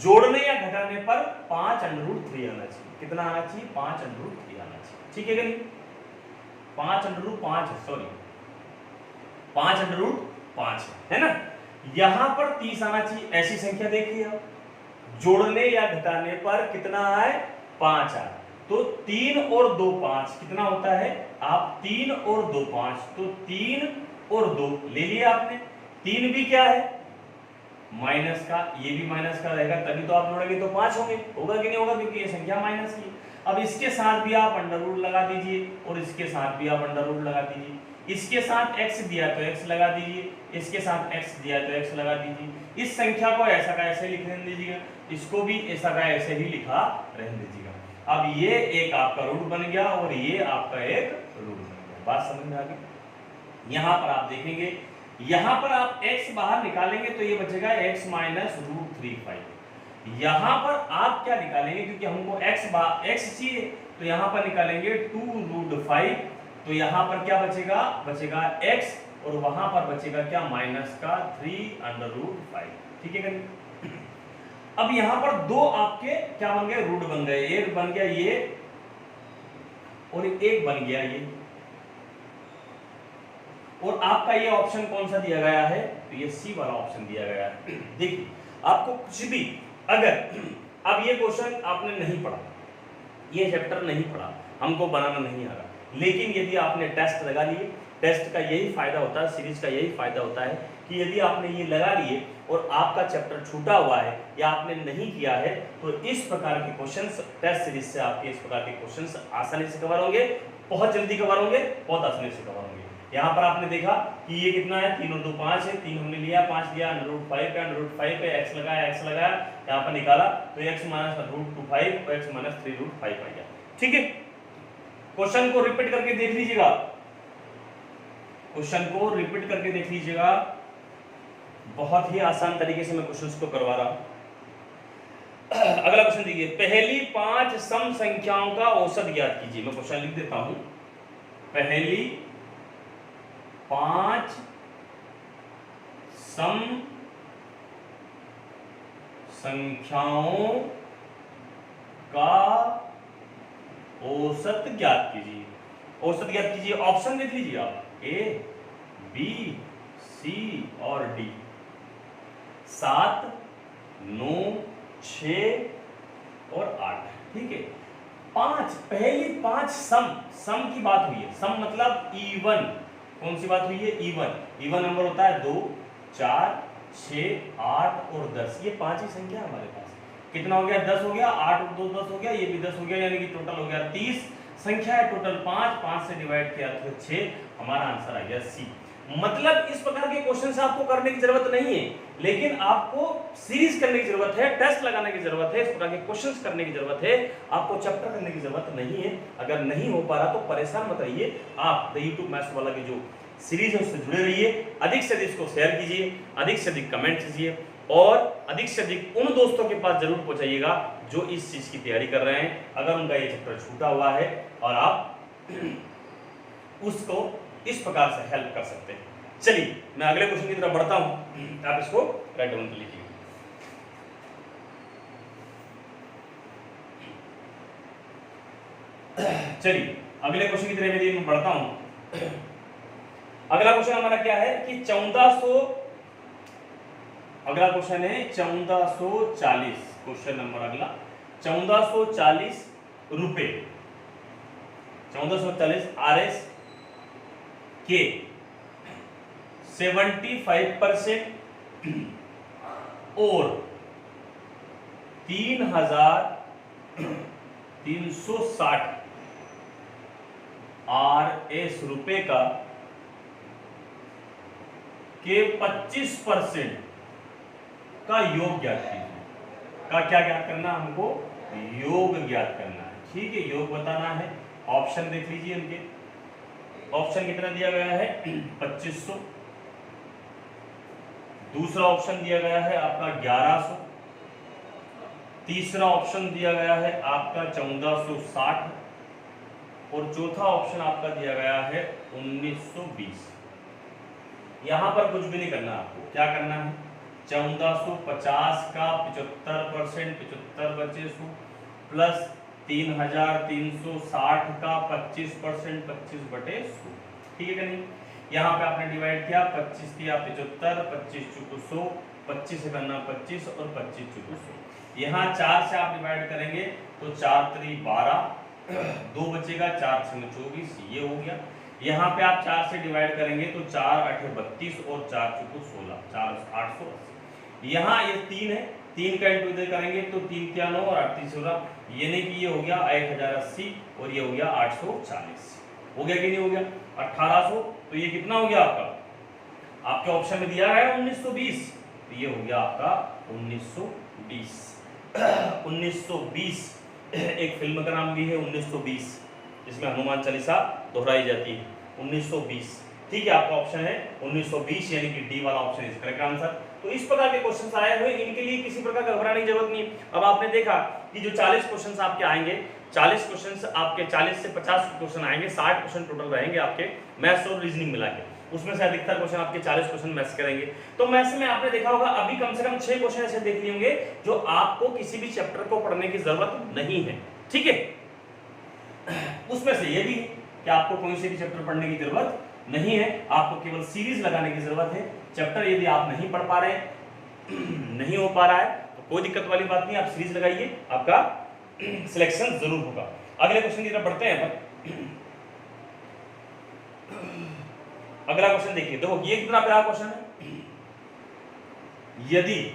जोड़ने या घटाने पर 5√3 आना चाहिए। कितना आना चाहिए? 5√3 आना चाहिए, ठीक है कि नहीं? 5√5 सॉरी 5√5 है ना। यहां पर 30 आना चाहिए। ऐसी संख्या देखिए आप, जोड़ने या घटाने पर कितना आए? 5 आए। तो 3 और 2 5 कितना होता है? आप 3 और 2 5, तो 3 और 2 ले लिया आपने। 3 भी क्या है? माइनस का, ये भी माइनस का रहेगा, तभी तो आप जोड़ेंगे तो 5 होंगे। होगा कि नहीं होगा? क्योंकि ये संख्या माइनस की। अब इसके साथ भी आप अंडर रूट लगा दीजिए और इसके साथ भी आप अंडर रूट लगा दीजिए। इसके साथ x दिया तो x लगा दीजिए, इसके साथ x दिया तो x लगा दीजिए। इस संख्या को ऐसा का ऐसे लिख रहने दीजिएगा, इसको भी ऐसा का ऐसे ही लिखा रहने दीजिएगा। अब ये एक आपका रूट बन गया और ये आपका एक रूट बन गया। बात समझ में आ गई? यहां पर आप देखेंगे, यहां पर आप x बाहर निकालेंगे तो ये बचेगा x माइनस √3/5। यहां पर आप क्या निकालेंगे? क्योंकि हमको x चाहिए तो यहां पर निकालेंगे 2√5। तो यहां पर क्या बचेगा? बचेगा x और वहां पर बचेगा क्या? माइनस का 3√5, ठीक है कि? अब यहां पर दो आपके क्या बन गए? रूट बन गए। एक बन गया ये और एक बन गया ये। और आपका ये ऑप्शन कौन सा दिया गया है? तो ये सी वाला ऑप्शन दिया गया है। देखिए आपको कुछ भी, अगर अब ये क्वेश्चन आपने नहीं पढ़ा, ये चैप्टर नहीं पढ़ा, हमको बनाना नहीं आ रहा, लेकिन यदि आपने टेस्ट लगा लिए, टेस्ट का यही फायदा होता है, सीरीज का यही फायदा होता है कि यदि आपने ये लगा लिए और आपका चैप्टर छूटा हुआ है या आपने नहीं किया है तो इस प्रकार के क्वेश्चंस टेस्ट सीरीज से आपके इस प्रकार के क्वेश्चंस आसानी से कवर होंगे, बहुत जल्दी कवर होंगे, बहुत आसानी से कवर होंगे। यहाँ पर आपने देखा कि ये कितना है? 3 और 2 5 है। 3 हमने लिया, 5 लिया, √5 पे √5 पे x लगाया, यहाँ पर निकाला तो x माइनस √25 और x माइनस 3√5 आ गया, ठीक है। क्वेश्चन को रिपीट करके देख लीजिएगा, क्वेश्चन को रिपीट करके देख लीजिएगा। बहुत ही आसान तरीके से मैं क्वेश्चंस को करवा रहा हूं। अगला क्वेश्चन देखिए, पहली 5 सम संख्याओं का औसत ज्ञात कीजिए। मैं क्वेश्चन लिख देता हूं। पहली 5 सम संख्याओं का औसत ज्ञात कीजिए। औसत ज्ञात कीजिए, ऑप्शन देख लीजिए आप, ए, बी, सी और डी। 7, 9, 6 और 8, ठीक है। 5 पहली 5 सम की बात हुई है। सम मतलब इवन। कौन सी बात हुई है? इवन नंबर होता है 2, 4, 6, 8 और 10। ये 5 ही संख्या है हमारे पास। कितना हो गया? 10 हो गया, 8 और 2 10 हो गया, ये भी 10 हो गया, यानी कि टोटल हो गया 30 संख्या है। टोटल 5 से डिवाइड किया तो 6, हमारा आंसर आ गया सी। मतलब इस प्रकार के क्वेश्चन से आपको करने की जरूरत नहीं है, लेकिन आपको सीरीज करने की जरूरत है, टेस्ट लगाने की जरूरत है, इस प्रकार के क्वेश्चंस करने की जरूरत है। आपको चैप्टर करने की जरूरत नहीं है। अगर नहीं हो पा रहा तो परेशान मत रहिए, आप द यूट्यूब मैथ्स वाला की जो सीरीज है उससे जुड़े रहिए। अधिक से अधिक इसको शेयर कीजिए, अधिक से अधिक कमेंट कीजिए और अधिक से अधिक उन दोस्तों के पास जरूर पहुंचाइएगा जो इस चीज की तैयारी कर रहे हैं, अगर उनका ये चैप्टर छूटा हुआ है और आप उसको इस प्रकार से हेल्प कर सकते हैं। चलिए मैं अगले क्वेश्चन की तरफ बढ़ता हूं, आप इसको राइट डाउन कर लीजिए। चलिए अगले क्वेश्चन की तरफ यदि मैं बढ़ता हूं, अगला क्वेश्चन हमारा क्या है कि 1400 अगला क्वेश्चन है 1440, क्वेश्चन नंबर अगला 1440 रुपए, 1440 RS के 75% और 3360 RS रुपए का के 25% का योग ज्ञात कीजिए। का क्या ज्ञात करना है हमको? योग ज्ञात करना है। ठीक है, योग बताना है। ऑप्शन देख लीजिए इनके। ऑप्शन कितना दिया गया है? 2500। दूसरा ऑप्शन दिया गया है आपका 1100। तीसरा ऑप्शन दिया गया है आपका 1460 और चौथा ऑप्शन आपका दिया गया है 1920। यहां पर कुछ भी नहीं करना आपको। क्या करना है? 1450 का 75% 75 बचे 100 प्लस 3360 का 25% 25 बटे 100। ठीक है कि नहीं? यहाँ पे आपने डिवाइड किया, 25 किया 75, 25 चुकू 100, 25 से करना 25 और 25 चुकू 100। यहाँ 4 से आप डिवाइड करेंगे तो 4 3 12, 2 बचेगा, 4 6 24, ये हो गया। यहाँ पे आप 4 से डिवाइड करेंगे तो 4 8 32 और 4 चुकू 16, 4 880। यहाँ ये 3 है, 3 का इंटू इधर करेंगे तो 3 क्या 9 और 38 16, ये नहीं कि ये हो गया 1080 और ये हो गया 840। हो गया कि नहीं हो गया? 1800। तो ये कितना हो गया आपका? आपके ऑप्शन में दिया है 1920, तो ये हो गया आपका 1920। 1920 एक फिल्म का नाम भी है 1920, जिसमें हनुमान चालीसा दोहराई जाती है। 1920। ठीक है, आपका ऑप्शन है 1920, यानी कि डी वाला ऑप्शन इज करेक्ट आंसर। तो इस प्रकार के क्वेश्चंस आए हुए, इनके लिए किसी प्रकार का घबराने की जरूरत नहीं। अब आपने देखा कि जो 40 क्वेश्चंस आपके आएंगे, 40 क्वेश्चंस आपके 40 से 50 क्वेश्चन आएंगे, 60 क्वेश्चन टोटल रहेंगे आपके मैथ्स और रीजनिंग मिला के। उसमें से अधिकतर क्वेश्चन आपके 40 क्वेश्चन मैथ्स करेंगे। तो मैथ्स में आपने देखा होगा अभी कम से कम 6 क्वेश्चन ऐसे देख लिए होंगे जो आपको किसी भी चैप्टर को पढ़ने की जरूरत नहीं है। ठीक है, उसमें से ये भी कि आपको कोई से भी चैप्टर पढ़ने की जरूरत नहीं है, आपको केवल सीरीज लगाने की जरूरत है। चैप्टर यदि आप नहीं पढ़ पा रहे, नहीं हो पा रहा है, तो कोई दिक्कत वाली बात नहीं, आप सीरीज लगाइए, आपका सिलेक्शन जरूर होगा। अगले क्वेश्चन की तरफ बढ़ते हैं अपन। अगला क्वेश्चन देखिए, देखो ये कितना प्यारा क्वेश्चन है। यदि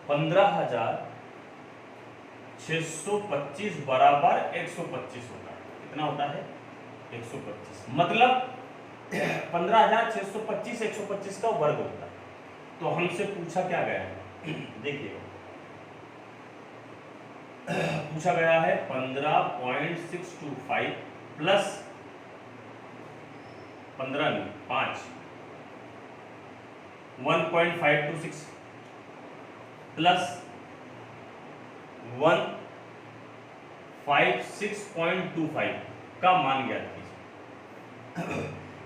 15,625 बराबर 125 होता है, कितना होता है? 125। मतलब 15,625 125 का वर्ग होता है। तो हमसे पूछा क्या गया है? देखिए, पूछा गया है 15.625 प्लस 15 नहीं 5 1.526 प्लस 156.25 का मान ज्ञात कीजिए।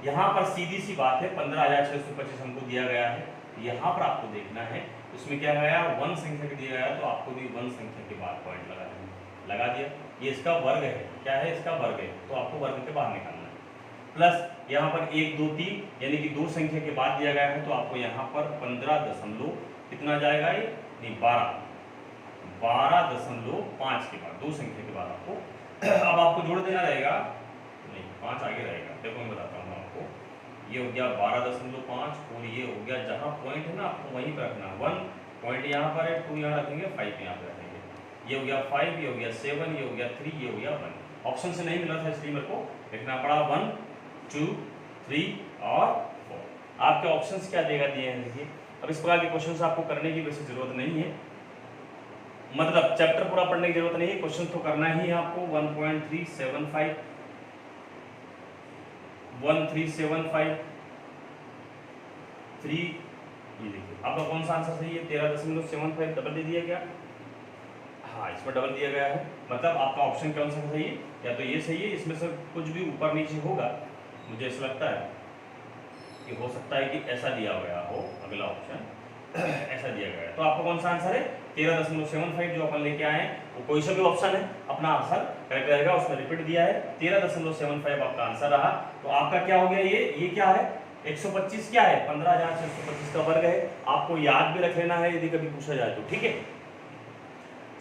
यहां पर सीधी सी बात है, 15,625 हमको दिया गया है। यहां पर आपको देखना है इसमें क्या गया, 1 संख्या के दिया गया, तो आपको भी 1 संख्या के बाद पॉइंट लगा देना। लगा दिया, ये इसका वर्ग है। क्या है? इसका वर्ग है, तो आपको वर्ग के बाहर निकालना है। प्लस यहाँ पर 1 2 3 यानी कि 2 संख्या के बाद दिया गया है, तो आपको यहाँ पर 15 दशमलव कितना जाएगा, ये नहीं 12.5 के बाद 2 संख्या के बाद आपको अब आपको जोड़ देना रहेगा, नहीं 5 आगे रहेगा। देखो मैं बताता हूँ आपको, ये हो गया 12.5 और ये हो गया, जहाँ पॉइंट है ना आपको वहीं पर रखना। 1 पॉइंट यहाँ पर है, 2 यहाँ रखेंगे, 5 यहाँ पर रखेंगे। ये हो गया 5, ये हो गया 7, ये हो गया 3, ये हो गया 1। ऑप्शन से नहीं मिला था इसलिए मेरे को लिखना पड़ा 1 2 3 और 4। आपके ऑप्शंस क्या देगा दिए हैं देखिए। अब इस प्रकार के क्वेश्चंस आपको करने की वैसे जरूरत नहीं है, मतलब चैप्टर पूरा पढ़ने की जरूरत नहीं है, क्वेश्चन तो करना ही है आपको। 1.375 1375 3, ये देखिए आपका कौन सा आंसर सही है? 13.75 डबल दे दिया गया। हाँ, इसमें डबल दिया गया है, मतलब आपका ऑप्शन कौन सा सही है? या तो ये सही है, इसमें से कुछ भी ऊपर नीचे होगा, मुझे ऐसा लगता है कि हो सकता है कि ऐसा दिया गया हो, अगला ऑप्शन ऐसा दिया गया है। तो आपका कौन सा आंसर है? 13.75 जो अपन लेके आए हैं, वो कोई सा भी ऑप्शन है, अपना आंसर करेक्ट रहेगा। उसमें रिपीट दिया है 13.75 आपका आंसर रहा। तो आपका क्या हो गया, ये क्या है? 125 क्या है? 15,625 का वर्ग है। आपको याद भी रख लेना है यदि कभी पूछा जाए तो, ठीक है।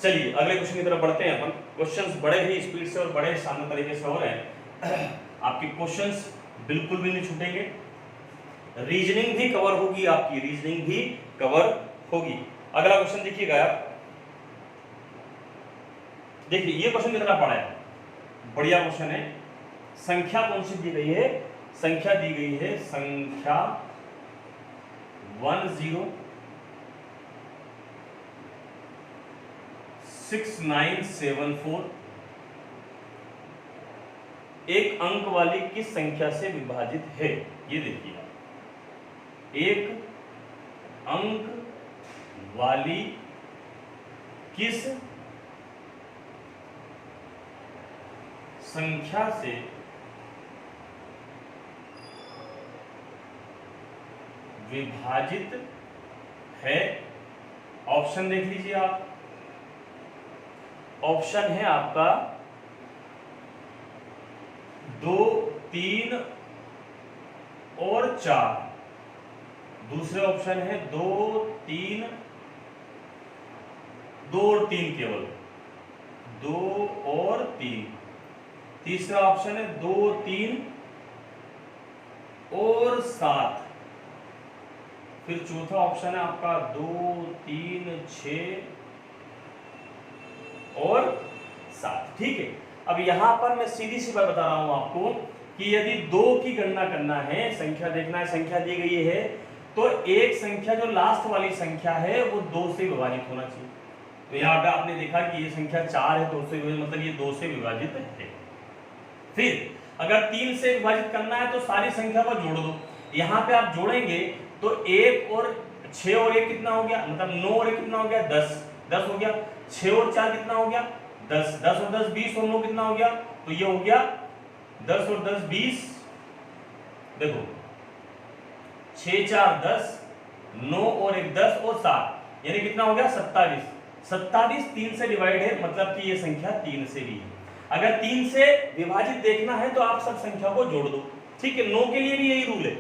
चलिए अगले क्वेश्चन की तरफ बढ़ते हैं अपन। क्वेश्चंस बड़े ही स्पीड से और बड़े शानदार तरीके से हो रहे हैं। आपके क्वेश्चंस बिल्कुल भी नहीं छूटेंगे, रीजनिंग भी कवर होगी, आपकी रीजनिंग भी कवर होगी। अगला क्वेश्चन देखिएगा आप, देखिए ये क्वेश्चन कितना बड़ा है, बढ़िया क्वेश्चन है। संख्या कौन सी दी गई है? संख्या दी गई है संख्या 106974 एक अंक वाली किस संख्या से विभाजित है? ये देखिए, एक अंक वाली किस संख्या से विभाजित है? ऑप्शन देख लीजिए आप। ऑप्शन है आपका 2, 3 और 4। दूसरे ऑप्शन है 2, 3, 2 और 3 केवल, 2 और 3। तीसरा ऑप्शन है 2, 3 और 7। फिर चौथा ऑप्शन है आपका 2, 3, 6 और 7। ठीक है, अब यहां पर मैं सीधी सी बात बता रहा हूं आपको कि यदि 2 की गणना करना है, संख्या देखना है, संख्या दी गई है, तो एक संख्या जो लास्ट वाली संख्या है वो 2 से विभाजित होना चाहिए। तो यहाँ पे आपने देखा कि ये संख्या 4 है, 2 से विभाजित, मतलब ये 2 से विभाजित है। फिर अगर 3 से विभाजित करना है तो सारी संख्या को जोड़ दो। यहाँ पे आप जोड़ेंगे तो 1 और 6 और 1 कितना हो गया, मतलब 9 और 1 कितना हो गया, 10 हो गया। 6 और 4 कितना हो गया, 10 और 10 20 और 9 कितना हो गया, तो ये हो गया 10 और 10 20। देखो 6 4 10, 9 और 1 10 और 7, यानी कितना हो गया 27। 27 3 से डिवाइड है, मतलब कि ये संख्या 3 से भी है। अगर 3 से विभाजित देखना है तो आप सब संख्या को जोड़ दो। ठीक है, 9 के लिए भी यही रूल है।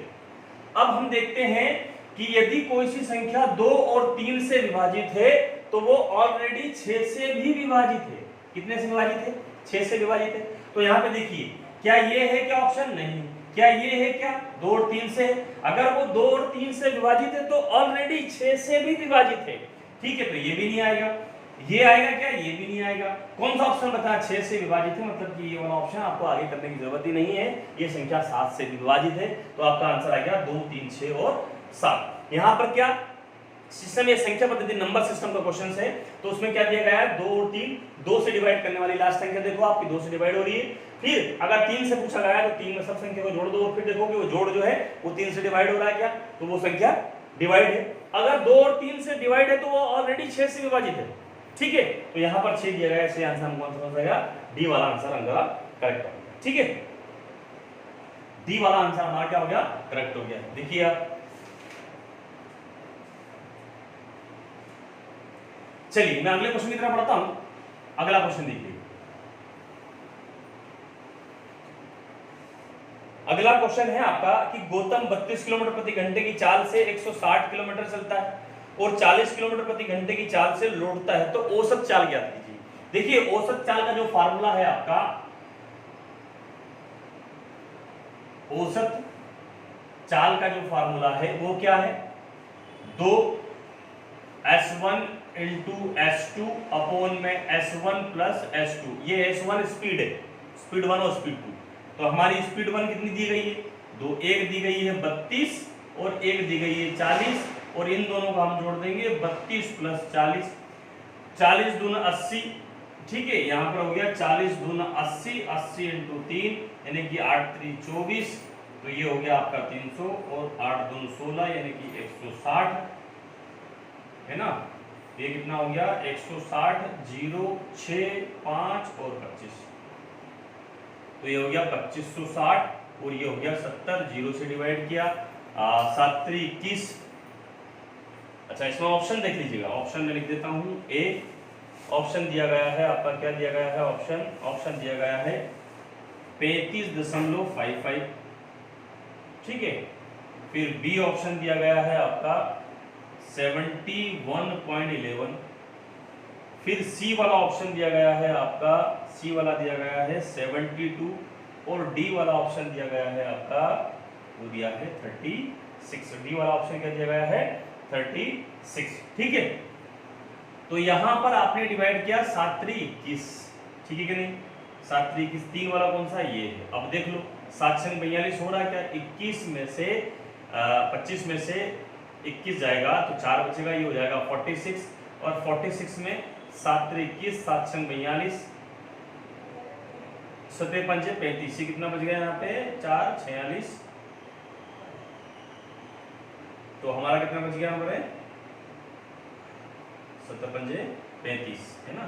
अब हम देखते हैं कि यदि कोई सी संख्या 2 और 3 से विभाजित है तो वो ऑलरेडी 6 से भी विभाजित है। कितने से विभाजित है? 6 से विभाजित है। तो यहाँ पे देखिए, क्या ये है क्या ऑप्शन? नहीं। क्या ये है क्या? 2 और 3 से। अगर वो 2 और 3 से विभाजित है तो ऑलरेडी 6 से भी विभाजित है। ठीक है, तो ये भी नहीं आएगा। ये आएगा क्या? ये भी नहीं आएगा। कौन सा ऑप्शन बताया? 6 से विभाजित है, मतलब कि ये वाला ऑप्शन आपको आगे करने की जरूरत ही नहीं है। ये संख्या 7 से विभाजित है, तो आपका आंसर आ गया 2, 3, 6 और 7। यहाँ पर क्या सिस्टम, ये संख्या पद्धति नंबर सिस्टम का क्वेश्चन है, तो उसमें क्या दिया गया है? 2 और 3, 2 से डिवाइड करने वाली लास्ट संख्या देखो आपकी 2 से डिवाइड हो रही है। फिर अगर 3 से पूछा गया है तो 3 में सब संख्या को जोड़ दो और फिर देखो कि वो जोड़ जो है वो 3 से डिवाइड हो रहा है क्या, तो वो संख्या डिवाइड है। अगर 2 और 3 से डिवाइड है तो वो ऑलरेडी 6 से विभाजित है। ठीक है, तो यहाँ पर 6 दिया गया है, इसलिए आंसर हमको कौन सा हो जाएगा? डी वाला आंसर हमारा करेक्ट हो गया। ठीक है, डी वाला आंसर हमारा क्या हो गया? करेक्ट हो गया। देखिए आप, चलिए मैं अगले क्वेश्चन की तरफ बढ़ता हूं। अगला क्वेश्चन देखिए, अगला क्वेश्चन है आपका कि गौतम 32 किलोमीटर प्रति घंटे की चाल से 160 किलोमीटर चलता है और 40 किलोमीटर प्रति घंटे की चाल से लौटता है, तो औसत चाल ज्ञात कीजिए। देखिए औसत चाल का जो फार्मूला है आपका, औसत चाल का जो फार्मूला है वो क्या है? 2S1 इंटू S2 अपॉन में S1 प्लस S2। ये S1 स्पीड है, स्पीड 1 और स्पीड 2। तो हमारी स्पीड 1 कितनी दी गई है? 2। एक दी गई है 32 और एक दी गई है 40, और इन दोनों का हम जोड़ देंगे 32 प्लस 40, 40 दूना 80। ठीक है, यहाँ पर हो गया 40 दूना 80, 80 इंटू 3 यानी कि 8 3 24, तो ये हो गया आपका 300 और 8 दून 16 यानी कि 160 है ना। ये कितना हो गया? 160, 0, 6, 5 और 25, तो ये हो गया 2560 और ये हो गया 70, 0 से डिवाइड किया 7 3 21। अच्छा, इसमें ऑप्शन देख लीजिएगा, ऑप्शन में लिख देता हूं। ए ऑप्शन दिया गया है आपका, क्या दिया गया है? ऑप्शन दिया गया है 35.55। ठीक है, फिर बी ऑप्शन दिया गया है आपका 71.11, फिर सी वाला ऑप्शन दिया गया है आपका, सी वाला दिया गया है 72, और डी वाला ऑप्शन दिया गया है आपका, वो दिया है 36। डी वाला ऑप्शन क्या दिया गया है 36। ठीक है, तो यहां पर आपने डिवाइड किया 7 3 21, ठीक है कि नहीं, 7 3 21, 3 वाला कौन सा ये है। अब देख लो 7 6 42 हो रहा है क्या, 21 में से 25 में से 21 जाएगा तो 4 बचेगा, ये हो जाएगा 46, और 46 में 7 3 21, 7 6 42, 7 5 35, ये कितना बच गया यहाँ पे 4 46, तो हमारा कितना बच गया हमारे 7 5 35 है ना,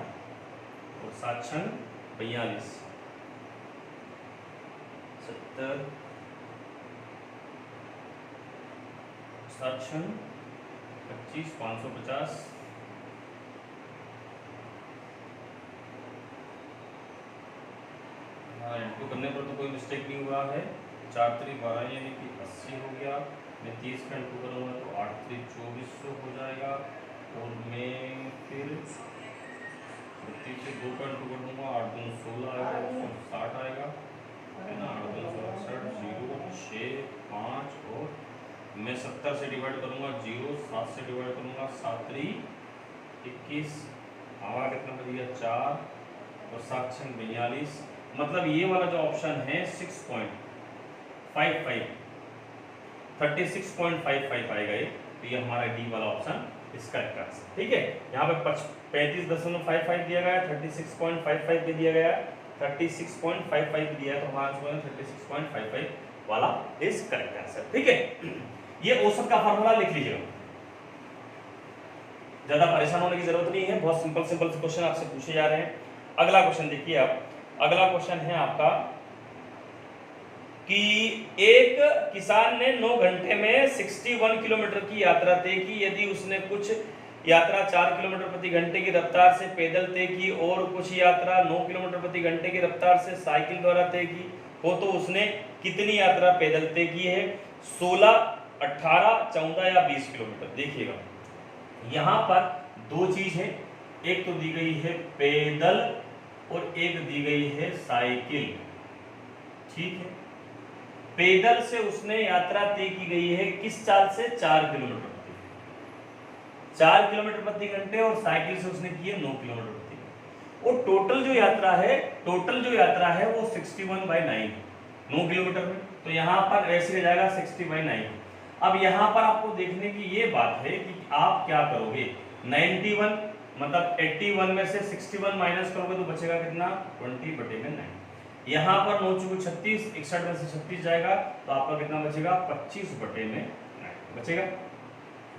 और 7 6 42, 70 7 6 25 550, हाँ इंटू करने पर तो कोई मिस्टेक नहीं हुआ है, 4 3 12 यानी कि 80 हो गया। मैं 30 का इंटू करूँगा तो 8 3 2400 हो जाएगा, और मैं फिर 32 से 2 का इंटू कर दूँगा, 8 2 16 आएगा, 160 आएगा है ना, 8 2 67 0 6 5, और मैं 70 से डिवाइड करूँगा 0, 7 से डिवाइड करूँगा 7 3 21, हमारा कितना बच गया 4, और 7 6 42, मतलब ये वाला जो ऑप्शन है 6.55 36.55 आएगा ये, तो ये हमारा डी वाला ऑप्शन इसका करेक्ट आंसर। ठीक है, यहाँ पे 35.55 दिया गया, 36.55 भी दिया गया, 36.55 भी दिया है, तो हमारा आंसर 36.55 वाला इज करेक्ट आंसर। ठीक है, ये औसत का फार्मूला लिख लीजिएगा, ज्यादा परेशान होने की जरूरत नहीं है, बहुत सिंपल सिंपल से क्वेश्चन आपसे पूछे जा रहे हैं। अगला क्वेश्चन देखिए आप, अगला क्वेश्चन है आपका कि एक किसान ने 9 घंटे में 61 किलोमीटर की यात्रा तय की। यदि उसने कुछ यात्रा 4 किलोमीटर प्रति घंटे की रफ्तार से पैदल तय की और कुछ यात्रा 9 किलोमीटर प्रति घंटे की रफ्तार से साइकिल द्वारा तय की हो, तो उसने कितनी यात्रा पैदल तय की है, 16, 18, 14 या 20 किलोमीटर। देखिएगा यहाँ पर दो चीज है, एक तो दी गई है पैदल और एक दी गई है साइकिल। ठीक है, पैदल से उसने यात्रा तय की गई है किस चाल से, 4 किलोमीटर प्रति 4 किलोमीटर प्रति घंटे, और साइकिल से उसने की है 9 किलोमीटर प्रति घंटे। और टोटल जो यात्रा है वो 61/9 9 किलोमीटर में, तो यहाँ पर ऐसे हो जाएगा 60/9। अब यहाँ पर आपको देखने की ये बात है कि आप क्या करोगे, 91 मतलब 81 में से 61 माइनस करोगे तो बचेगा कितना, 20/9। यहाँ पर 9 चुके 36, 61 में से 36 जाएगा तो आपका कितना बचेगा, 25/9 बचेगा।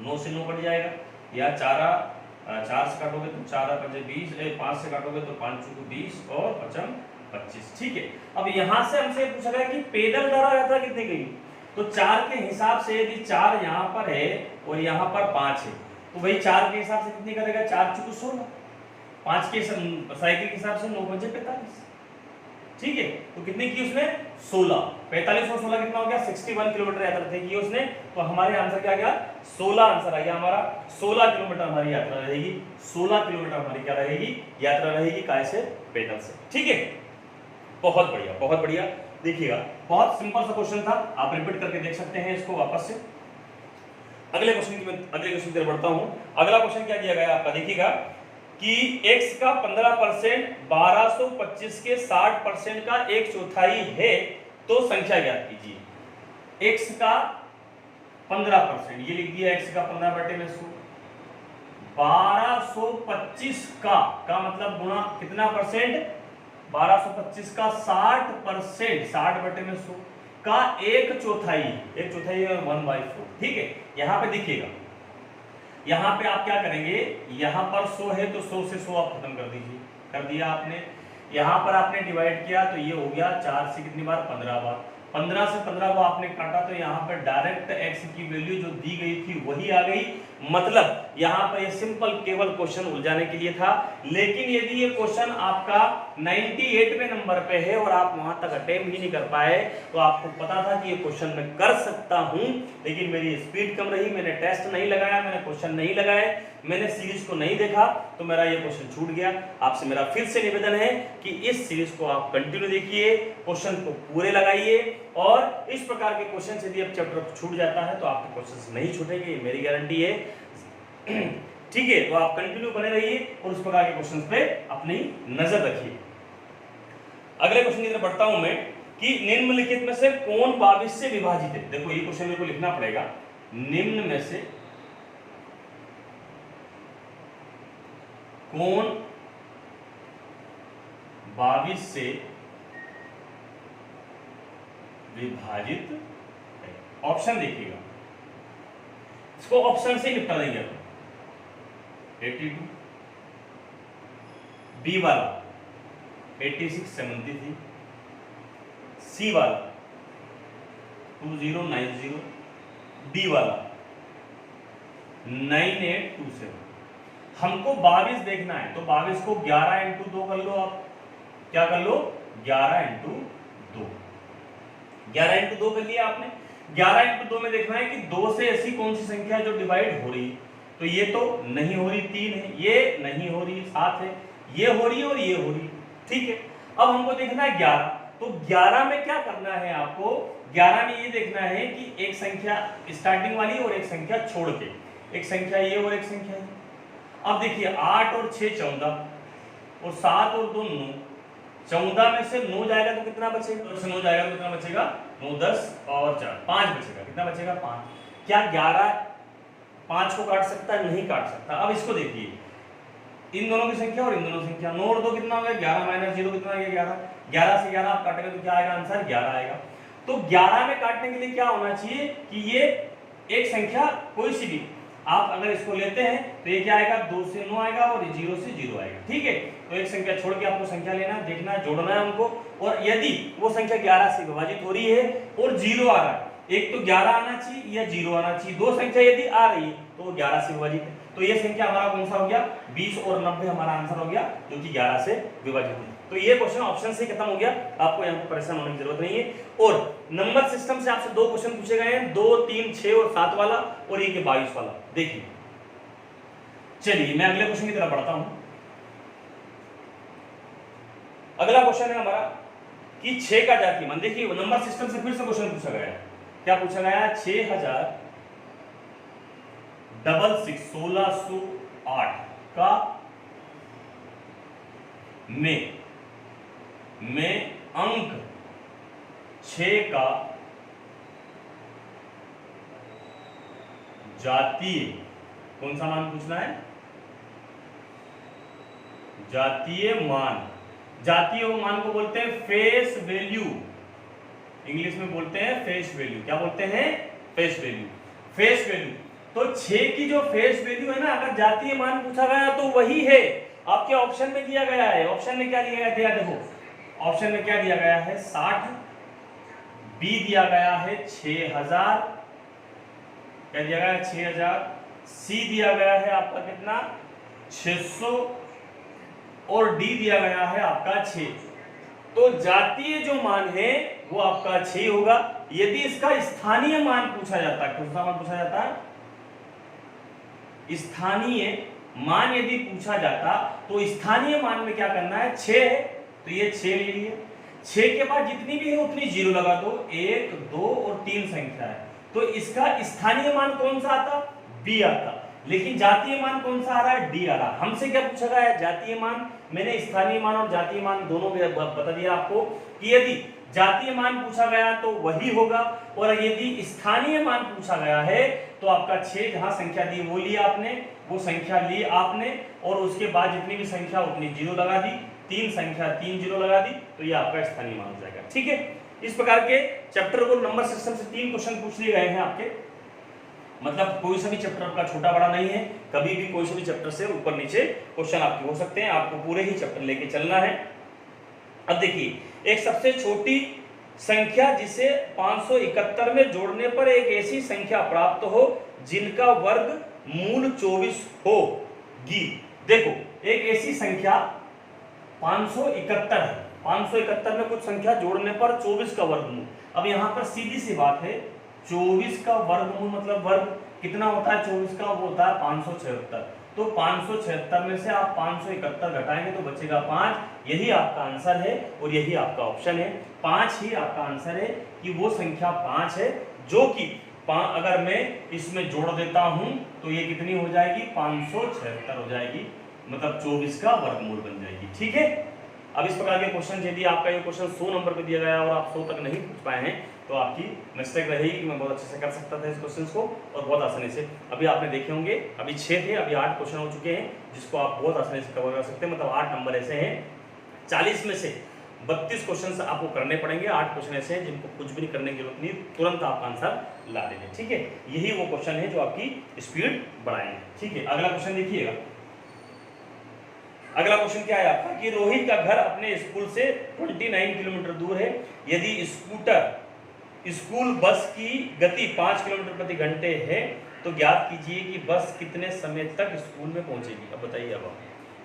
9 से 9 कट जाएगा, या 4 से काटोगे तो 4 5 20, 5 से काटोगे तो 5 चुके 20 और 5 25। ठीक है, अब यहाँ से हमसे पूछा गया कि पैदल द्वारा यात्रा कितनी गई, तो 4 के हिसाब से यदि 4 यहाँ पर है और यहाँ पर 5 है, तो वही 4 के हिसाब से कितनी करेगा, 4 चुके 16, 5 के साइकिल के हिसाब से 9 5 45। ठीक है, तो कितनी की उसने, 16, 45 और 16 कितना हो गया, 61 किलोमीटर यात्रा तय की उसने। तो हमारे आंसर क्या गया, 16 आंसर आ गया हमारा। 16 किलोमीटर हमारी यात्रा रहेगी, 16 किलोमीटर हमारी क्या रहेगी, यात्रा रहेगी, कैसे, पैदल से। ठीक है, बहुत बढ़िया बहुत बढ़िया। देखिएगा बहुत सिंपल सा क्वेश्चन था, आप रिपीट करके देख सकते हैं इसको वापस से। अगले क्वेश्चन की तरफ बढ़ता हूं। अगला क्वेश्चन क्या दिया गया आपका, देखिएगा कि x का 15% 1225 के 60% का 1/4 है, तो संख्या ज्ञात कीजिए। x का 15%, ये लिख दिया, x का 15/100, 1225 का मतलब गुणा कितना परसेंट, 1225 का 60%, 60/100 का 1/4, 1/4 ठीक है। यहाँ पे देखिएगा, यहाँ पे आप क्या करेंगे, यहाँ पर 100 है तो 100 से 100 आप खत्म कर दीजिए, कर दिया आपने। यहाँ पर आपने डिवाइड किया तो ये हो गया 4 से कितनी बार, 15 बार, 15 से 15 को आपने काटा तो यहाँ पर डायरेक्ट x की वैल्यू जो दी गई थी वही आ गई। मतलब यहाँ पर ये सिंपल केवल क्वेश्चन उलझाने के लिए था। लेकिन यदि ये क्वेश्चन आपका 98वें नंबर पे है और आप वहां तक अटेम्प्ट ही नहीं कर पाए, तो आपको पता था कि ये क्वेश्चन मैं कर सकता हूं, लेकिन मेरी स्पीड कम रही, मैंने टेस्ट नहीं लगाया, मैंने क्वेश्चन नहीं लगाए, मैंने सीरीज को नहीं देखा, तो मेरा ये क्वेश्चन छूट गया। आपसे मेरा फिर से निवेदन है कि इस सीरीज को आप कंटिन्यू देखिए, क्वेश्चन को पूरे लगाइए, और इस प्रकार के क्वेश्चन यदि अब चैप्टर छूट जाता है तो आपके क्वेश्चन नहीं छूटेंगे, ये मेरी गारंटी है। ठीक है, तो आप कंटिन्यू बने रहिए और उस प्रकार के क्वेश्चन पे अपनी नजर रखिए। अगले क्वेश्चन की तरफ बढ़ता हूं मैं कि निम्नलिखित में से कौन 22 से विभाजित है। देखो ये क्वेश्चन मेरे को लिखना पड़ेगा, निम्न में से कौन 22 से विभाजित है। ऑप्शन देखिएगा, इसको ऑप्शन से निपटा देंगे अपन। 82, बी वाला 86 73, सी वाला 2090, डी वाला 9827। हमको 22 देखना है, तो 22 को 11 इंटू 2 कर लो। आप क्या कर लो, 11 इंटू 2, 11 इंटू 2 कर लिया आपने। 11 इंटू 2 में देखना है कि 2 से ऐसी कौन सी संख्या है जो डिवाइड हो रही है, तो ये तो नहीं हो रही, 3 है, ये नहीं हो रही, 7 है, ये हो रही है और ये हो रही है। ठीक है, अब हमको देखना है 11, तो 11 में क्या करना है आपको, 11 में ये देखना है कि एक संख्या स्टार्टिंग वाली और एक संख्या छोड़ के, एक संख्या ये और एक संख्या ये। अब देखिए 8 और 6 14 और 7 और 2 9, 14 में से 9 जाएगा तो कितना बचेगा, 9 से 9 जाएगा तो कितना बचेगा, 9 10 और 4 5 बचेगा, कितना बचेगा 5। क्या 11 5 को काट सकता है, नहीं काट सकता। अब इसको देखिए, इन दोनों की संख्या और इन दोनों की संख्या, 9 और 2 कितना हो गया, 11 माइनस 0 कितना आ गया 11, 11 से 11 आप काटेंगे तो क्या आएगा आंसर, 11 आएगा। तो 11 में काटने के लिए क्या होना चाहिए कि ये एक संख्या कोई सी भी आप अगर इसको लेते हैं तो ये क्या आएगा, 2 से 9 आएगा और 0 से 0 आएगा। ठीक है, तो एक संख्या छोड़ के आपको संख्या लेना, देखना, जोड़ना है उनको, और यदि वो संख्या 11 से विभाजित हो रही है और 0 आ रहा है, एक तो 11 आना चाहिए या 0 आना चाहिए, दो संख्या यदि आ रही है तो वो 11 से विभाजित है, तो ये संख्या हमारा कौन सा हो गया, 20 और 90 हमारा आंसर हो गया, जो कि 11 से विभाजित है। तो ये क्वेश्चन ऑप्शन से खत्म हो गया, आपको यहाँ पर परेशान होने की जरूरत नहीं है। और नंबर सिस्टम से आपसे 2 क्वेश्चन पूछे गए हैं, 2 3 6 और 7 वाला और ये 22 वाला। देखिए, चलिए मैं अगले क्वेश्चन की तरफ बढ़ता हूं। अगला क्वेश्चन है हमारा कि 6 का जाति मान। देखिए नंबर सिस्टम से फिर से क्वेश्चन पूछा गया है, क्या पूछा गया है, 1608 का में अंक 6 का जातीय कौन सा मान पूछना है, जातीय मान। जातीय मान को बोलते हैं फेस वैल्यू, इंग्लिश में बोलते हैं फेस वैल्यू। क्या बोलते हैं, फेस वैल्यू। फेस वैल्यू तो 6 की जो फेस वैल्यू है ना, अगर जातीय मान पूछा गया तो वही है, आपके ऑप्शन में दिया गया है। ऑप्शन में क्या दिया गया है, देखो ऑप्शन में क्या दिया गया है, 60, बी दिया गया है 6000, क्या दिया गया है 6000, सी दिया गया है आपका कितना 600 और डी दिया गया है आपका 6। तो जातीय जो मान है वो आपका 6 होगा। यदि इसका स्थानीय मान पूछा जाता है, कौन सा मान पूछा जाता है, स्थानीय मान यदि पूछा जाता तो स्थानीय मान में क्या करना है, 6 है तो ये 6 ले लिए, 6 के बाद जितनी भी है उतनी 0 लगा दो, 1 2 और 3 संख्या है, तो इसका स्थानीय मान कौन सा आता, बी आता। लेकिन जातीय मान कौन सा आ रहा है, डी आ रहा। हमसे क्या पूछा गया है, जातीय मान। मैंने स्थानीय मान और जातीय मान दोनों बता दिया आपको कि यदि जातीय मान पूछा गया तो वही होगा, और यदि स्थानीय मान पूछा गया है तो आपका 6 जहां संख्या दी वो लिया आपने, वो संख्या ली आपने, और उसके बाद जितनी भी संख्या उतनी 0 लगा दी, 3 संख्या 3 0 लगा दी, तो ये आपका स्थानीय मान हो जाएगा। ठीक है, इस प्रकार के चैप्टर को नंबर सिस्टम से 3 क्वेश्चन पूछ लिए गए हैं आपके, मतलब कोई सा भी चैप्टर आपका छोटा बड़ा नहीं है, कभी भी कोई से भी चैप्टर से ऊपर नीचे क्वेश्चन आपके हो सकते हैं, आपको पूरे ही चैप्टर लेके चलना है। अब देखिए, एक सबसे छोटी संख्या जिसे 571 में जोड़ने पर एक ऐसी संख्या प्राप्त हो जिनका वर्ग मूल 24 होगी। देखो एक ऐसी संख्या 571 है, 571 में कुछ संख्या जोड़ने पर 24 का वर्गमूल। अब यहाँ पर सीधी सी बात है, 24 का वर्गमूल मतलब वर्ग कितना होता है 24 का, वो होता है 576। तो 576 में से आप 571 घटाएंगे तो बचेगा 5। यही आपका आंसर है और यही आपका ऑप्शन है, 5 ही आपका आंसर है कि वो संख्या 5 है, जो कि अगर मैं इसमें जोड़ देता हूं तो ये कितनी हो जाएगी 576 हो जाएगी, मतलब 24 का वर्गमूल बन जाएगी। ठीक है, अब इस प्रकार के क्वेश्चन यदि आपका ये क्वेश्चन 100 नंबर पे दिया गया और आप 100 तक नहीं पूछ पाए हैं तो आपकी मिस्टेक रहेगी कि मैं बहुत अच्छे से कर सकता था इस क्वेश्चन को और बहुत आसानी से। अभी आपने देखे होंगे, अभी 6 थे, अभी 8 क्वेश्चन हो चुके हैं जिसको आप बहुत आसानी से कवर कर सकते हैं। मतलब 8 नंबर ऐसे हैं, 40 में से 32 क्वेश्चन आपको करने पड़ेंगे, 8 क्वेश्चन ऐसे हैं जिनको कुछ भी नहीं करने की जरूरत नहीं, तुरंत आप आंसर ला देंगे। ठीक है, यही वो क्वेश्चन है जो आपकी स्पीड बढ़ाएंगे। ठीक है, अगला क्वेश्चन देखिएगा। अगला क्वेश्चन क्या है आपका कि रोहित का घर अपने स्कूल से 29 किलोमीटर दूर है। यदि स्कूल बस की गति 5 किलोमीटर प्रति घंटे है तो ज्ञात कीजिए कि बस कितने समय तक स्कूल में पहुंचेगी। अब बताइए, अब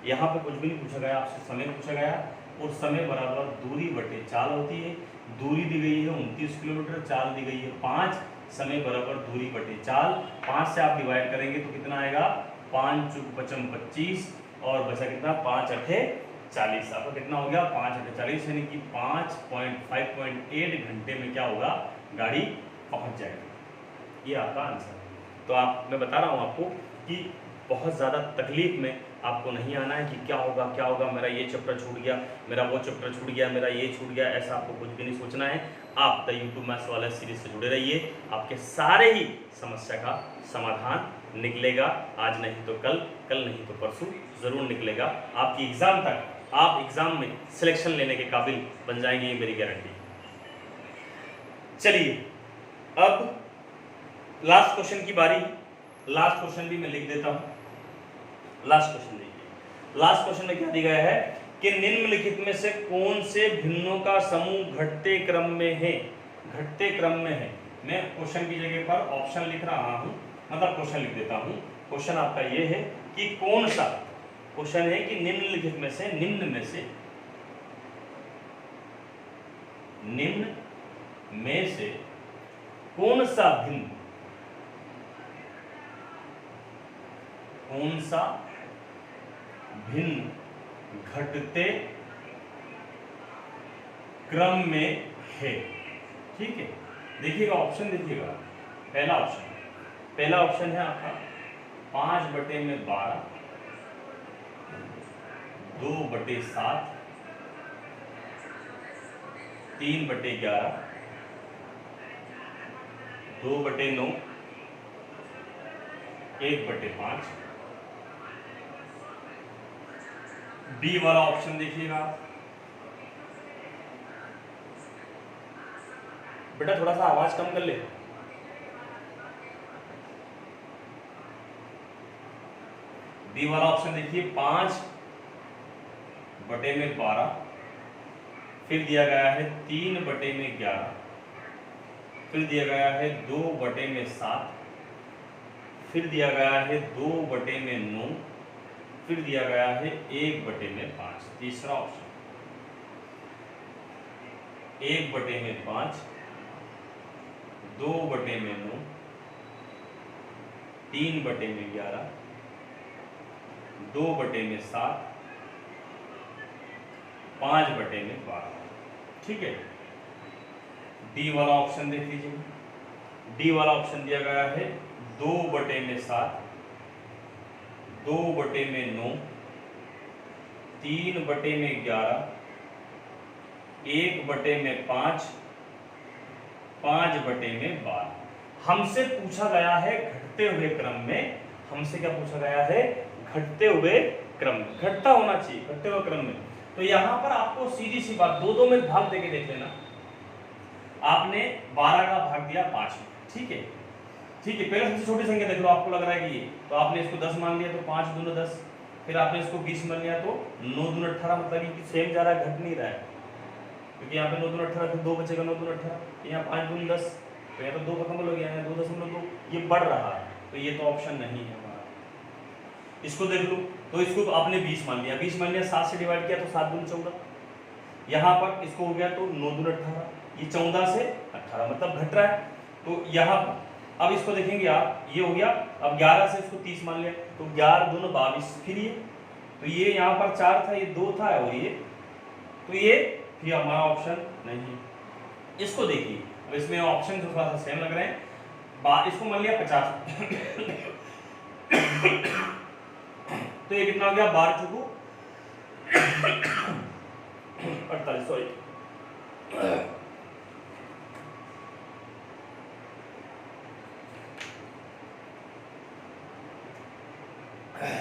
यहाँ पे कुछ भी नहीं पूछा गया, आपसे समय पूछा गया और समय बराबर दूरी बटे चाल होती है। दूरी दी गई है 29 किलोमीटर, चाल दी गई है 5, समय बराबर दूरी बटे चाल। 5 से आप डिवाइड करेंगे तो कितना आएगा 5 × 5 = 25 और बचा कितना 5 × 8 = 40। आपका कितना हो गया 5 × 8 = 40, यानी कि 5.8 घंटे में क्या होगा गाड़ी पहुंच जाएगी। ये आपका आंसर है। तो मैं बता रहा हूं आपको कि बहुत ज़्यादा तकलीफ में आपको नहीं आना है कि क्या होगा, मेरा ये चैप्टर छूट गया, मेरा वो चैप्टर छूट गया, मेरा ये छूट गया, ऐसा आपको कुछ भी नहीं सोचना है। आप द यूट्यूब मैथ्स वाला सीरीज से जुड़े रहिए, आपके सारे ही समस्या का समाधान निकलेगा। आज नहीं तो कल, कल नहीं तो परसों ज़रूर निकलेगा। आपकी एग्ज़ाम तक, आप एग्ज़ाम में सिलेक्शन लेने के काबिल बन जाएंगे, ये मेरी गारंटी। चलिए अब लास्ट क्वेश्चन की बारी। लास्ट क्वेश्चन भी मैं लिख देता हूं। लास्ट क्वेश्चन देखिए, लास्ट क्वेश्चन में क्या दिया गया है कि निम्नलिखित में से कौन से भिन्नों का समूह घटते क्रम में है। घटते क्रम में है, मैं क्वेश्चन की जगह पर ऑप्शन लिख रहा हूं, मतलब क्वेश्चन लिख देता हूं। क्वेश्चन आपका ये है कि कौन सा, क्वेश्चन है कि निम्नलिखित में से, निम्न में से कौन सा भिन्न, कौन सा भिन्न घटते क्रम में है। ठीक है, देखिएगा ऑप्शन, देखिएगा पहला ऑप्शन है आपका 5/12, 2/7, 3/11, 2/9, 1/5। बी वाला ऑप्शन देखिएगा बेटा, थोड़ा सा आवाज कम कर ले। बी वाला ऑप्शन देखिए 5/12, फिर दिया गया है 3/11, फिर दिया गया है 2/7, फिर दिया गया है 2/9, फिर दिया गया है 1/5। तीसरा ऑप्शन 1/5, 2/9, 3/11, 2/7, 5/12। ठीक है, डी वाला ऑप्शन देख लीजिए। डी वाला ऑप्शन दिया गया है 2/7, 2/9, 3/11, 1/5, 5/12। हमसे पूछा गया है घटते हुए क्रम में, हमसे क्या पूछा गया है घटते हुए क्रम में, घटता होना चाहिए घटते हुए क्रम में। तो यहां पर आपको सीधी सी बात, दो में भाग देके देख लेना। आपने 12 का भाग दिया 5 में, ठीक है, पहले सबसे छोटी संख्या देख लो, आपको लग रहा है कि ये, तो आपने इसको 10 मान लिया तो 5 दूना 10, फिर आपने इसको 20 मान लिया तो 9 दूना 18, मतलब कि सेम जा रहा है, घट नहीं रहा है, क्योंकि यहाँ पे 9 दूना 18, फिर 2 बचेगा 9 दूना 18, यहाँ 5 दूना 10, तो यहाँ तो 2 खत्म हो गया, यहाँ 2.2, ये बढ़ रहा है, तो ये तो ऑप्शन नहीं है हमारा। इसको देख लो, तो इसको आपने 20 मान लिया, 20 मान लिया, 7 से डिवाइड किया तो 7 दूनी 14, यहाँ पर इसको हो गया तो 9 दूनी 18, ये 14 से 18 मतलब घट रहा है। तो यहाँ पर अब इसको देखेंगे आप, ये हो गया, अब 11 से इसको 30 मान लिया तो 11 दूनी 22, फिर ये तो ये यहाँ पर 4 था, ये 2 था और ये, तो ये फिर हमारा ऑप्शन नहीं है। इसको देखिए, अब इसमें ऑप्शन थोड़ा सा सेम लग रहे हैं, इसको मान लिया 50 तो ये कितना हो गया, 12 चुको 48, सॉरी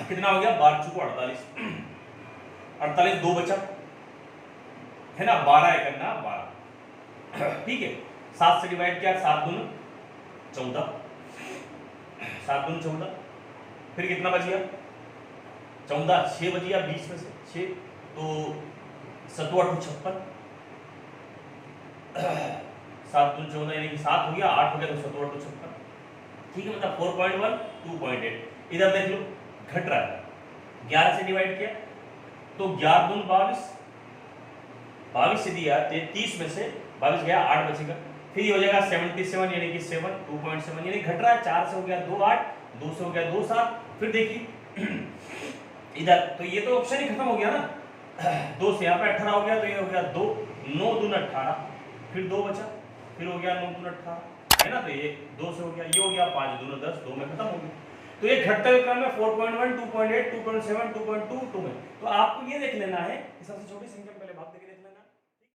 कितना हो गया, 12 चुको 48, 48 2 बचा है ना, 12 है करना 12, ठीक है। 7 से डिवाइड किया, 7 दूनी 14, 7 दूनी 14, फिर कितना बच गया 14, 6 बच गया 20 में से 6, तो 7 8 56, 7 दूनी 14 यानी कि 7 हो गया, 8 हो गया तो 7 8 56, ठीक है। मतलब 4.1 2.8, इधर देख लो घट रहा है, 11 से डिवाइड किया तो 11 दूनी 22, 22 से दिया 30 में से 22 गया, 8 बचेगा, फिर ये हो जाएगा 77 यानी कि 7 2.7 यानी घट रहा है, 4 से हो गया 2 8, 2 से हो गया 2 7, फिर देखिए इधर तो ये तो ऑप्शन ही खत्म हो गया ना, 2 से यहाँ पे 18 हो गया तो ये हो गया 2 9 दूनी 18, फिर 2 बचा, फिर हो गया 9 दूनी 18 है ना, तो ये 2 से हो गया, ये हो गया 5 दूनी 10, 2 में खत्म हो गया। तो ये घटते हुए क्रम में 4.1 2.8 2.7 2.2 2 में, तो आपको ये देख लेना है, सबसे छोटी संख्या में पहले भाग देके देखना है।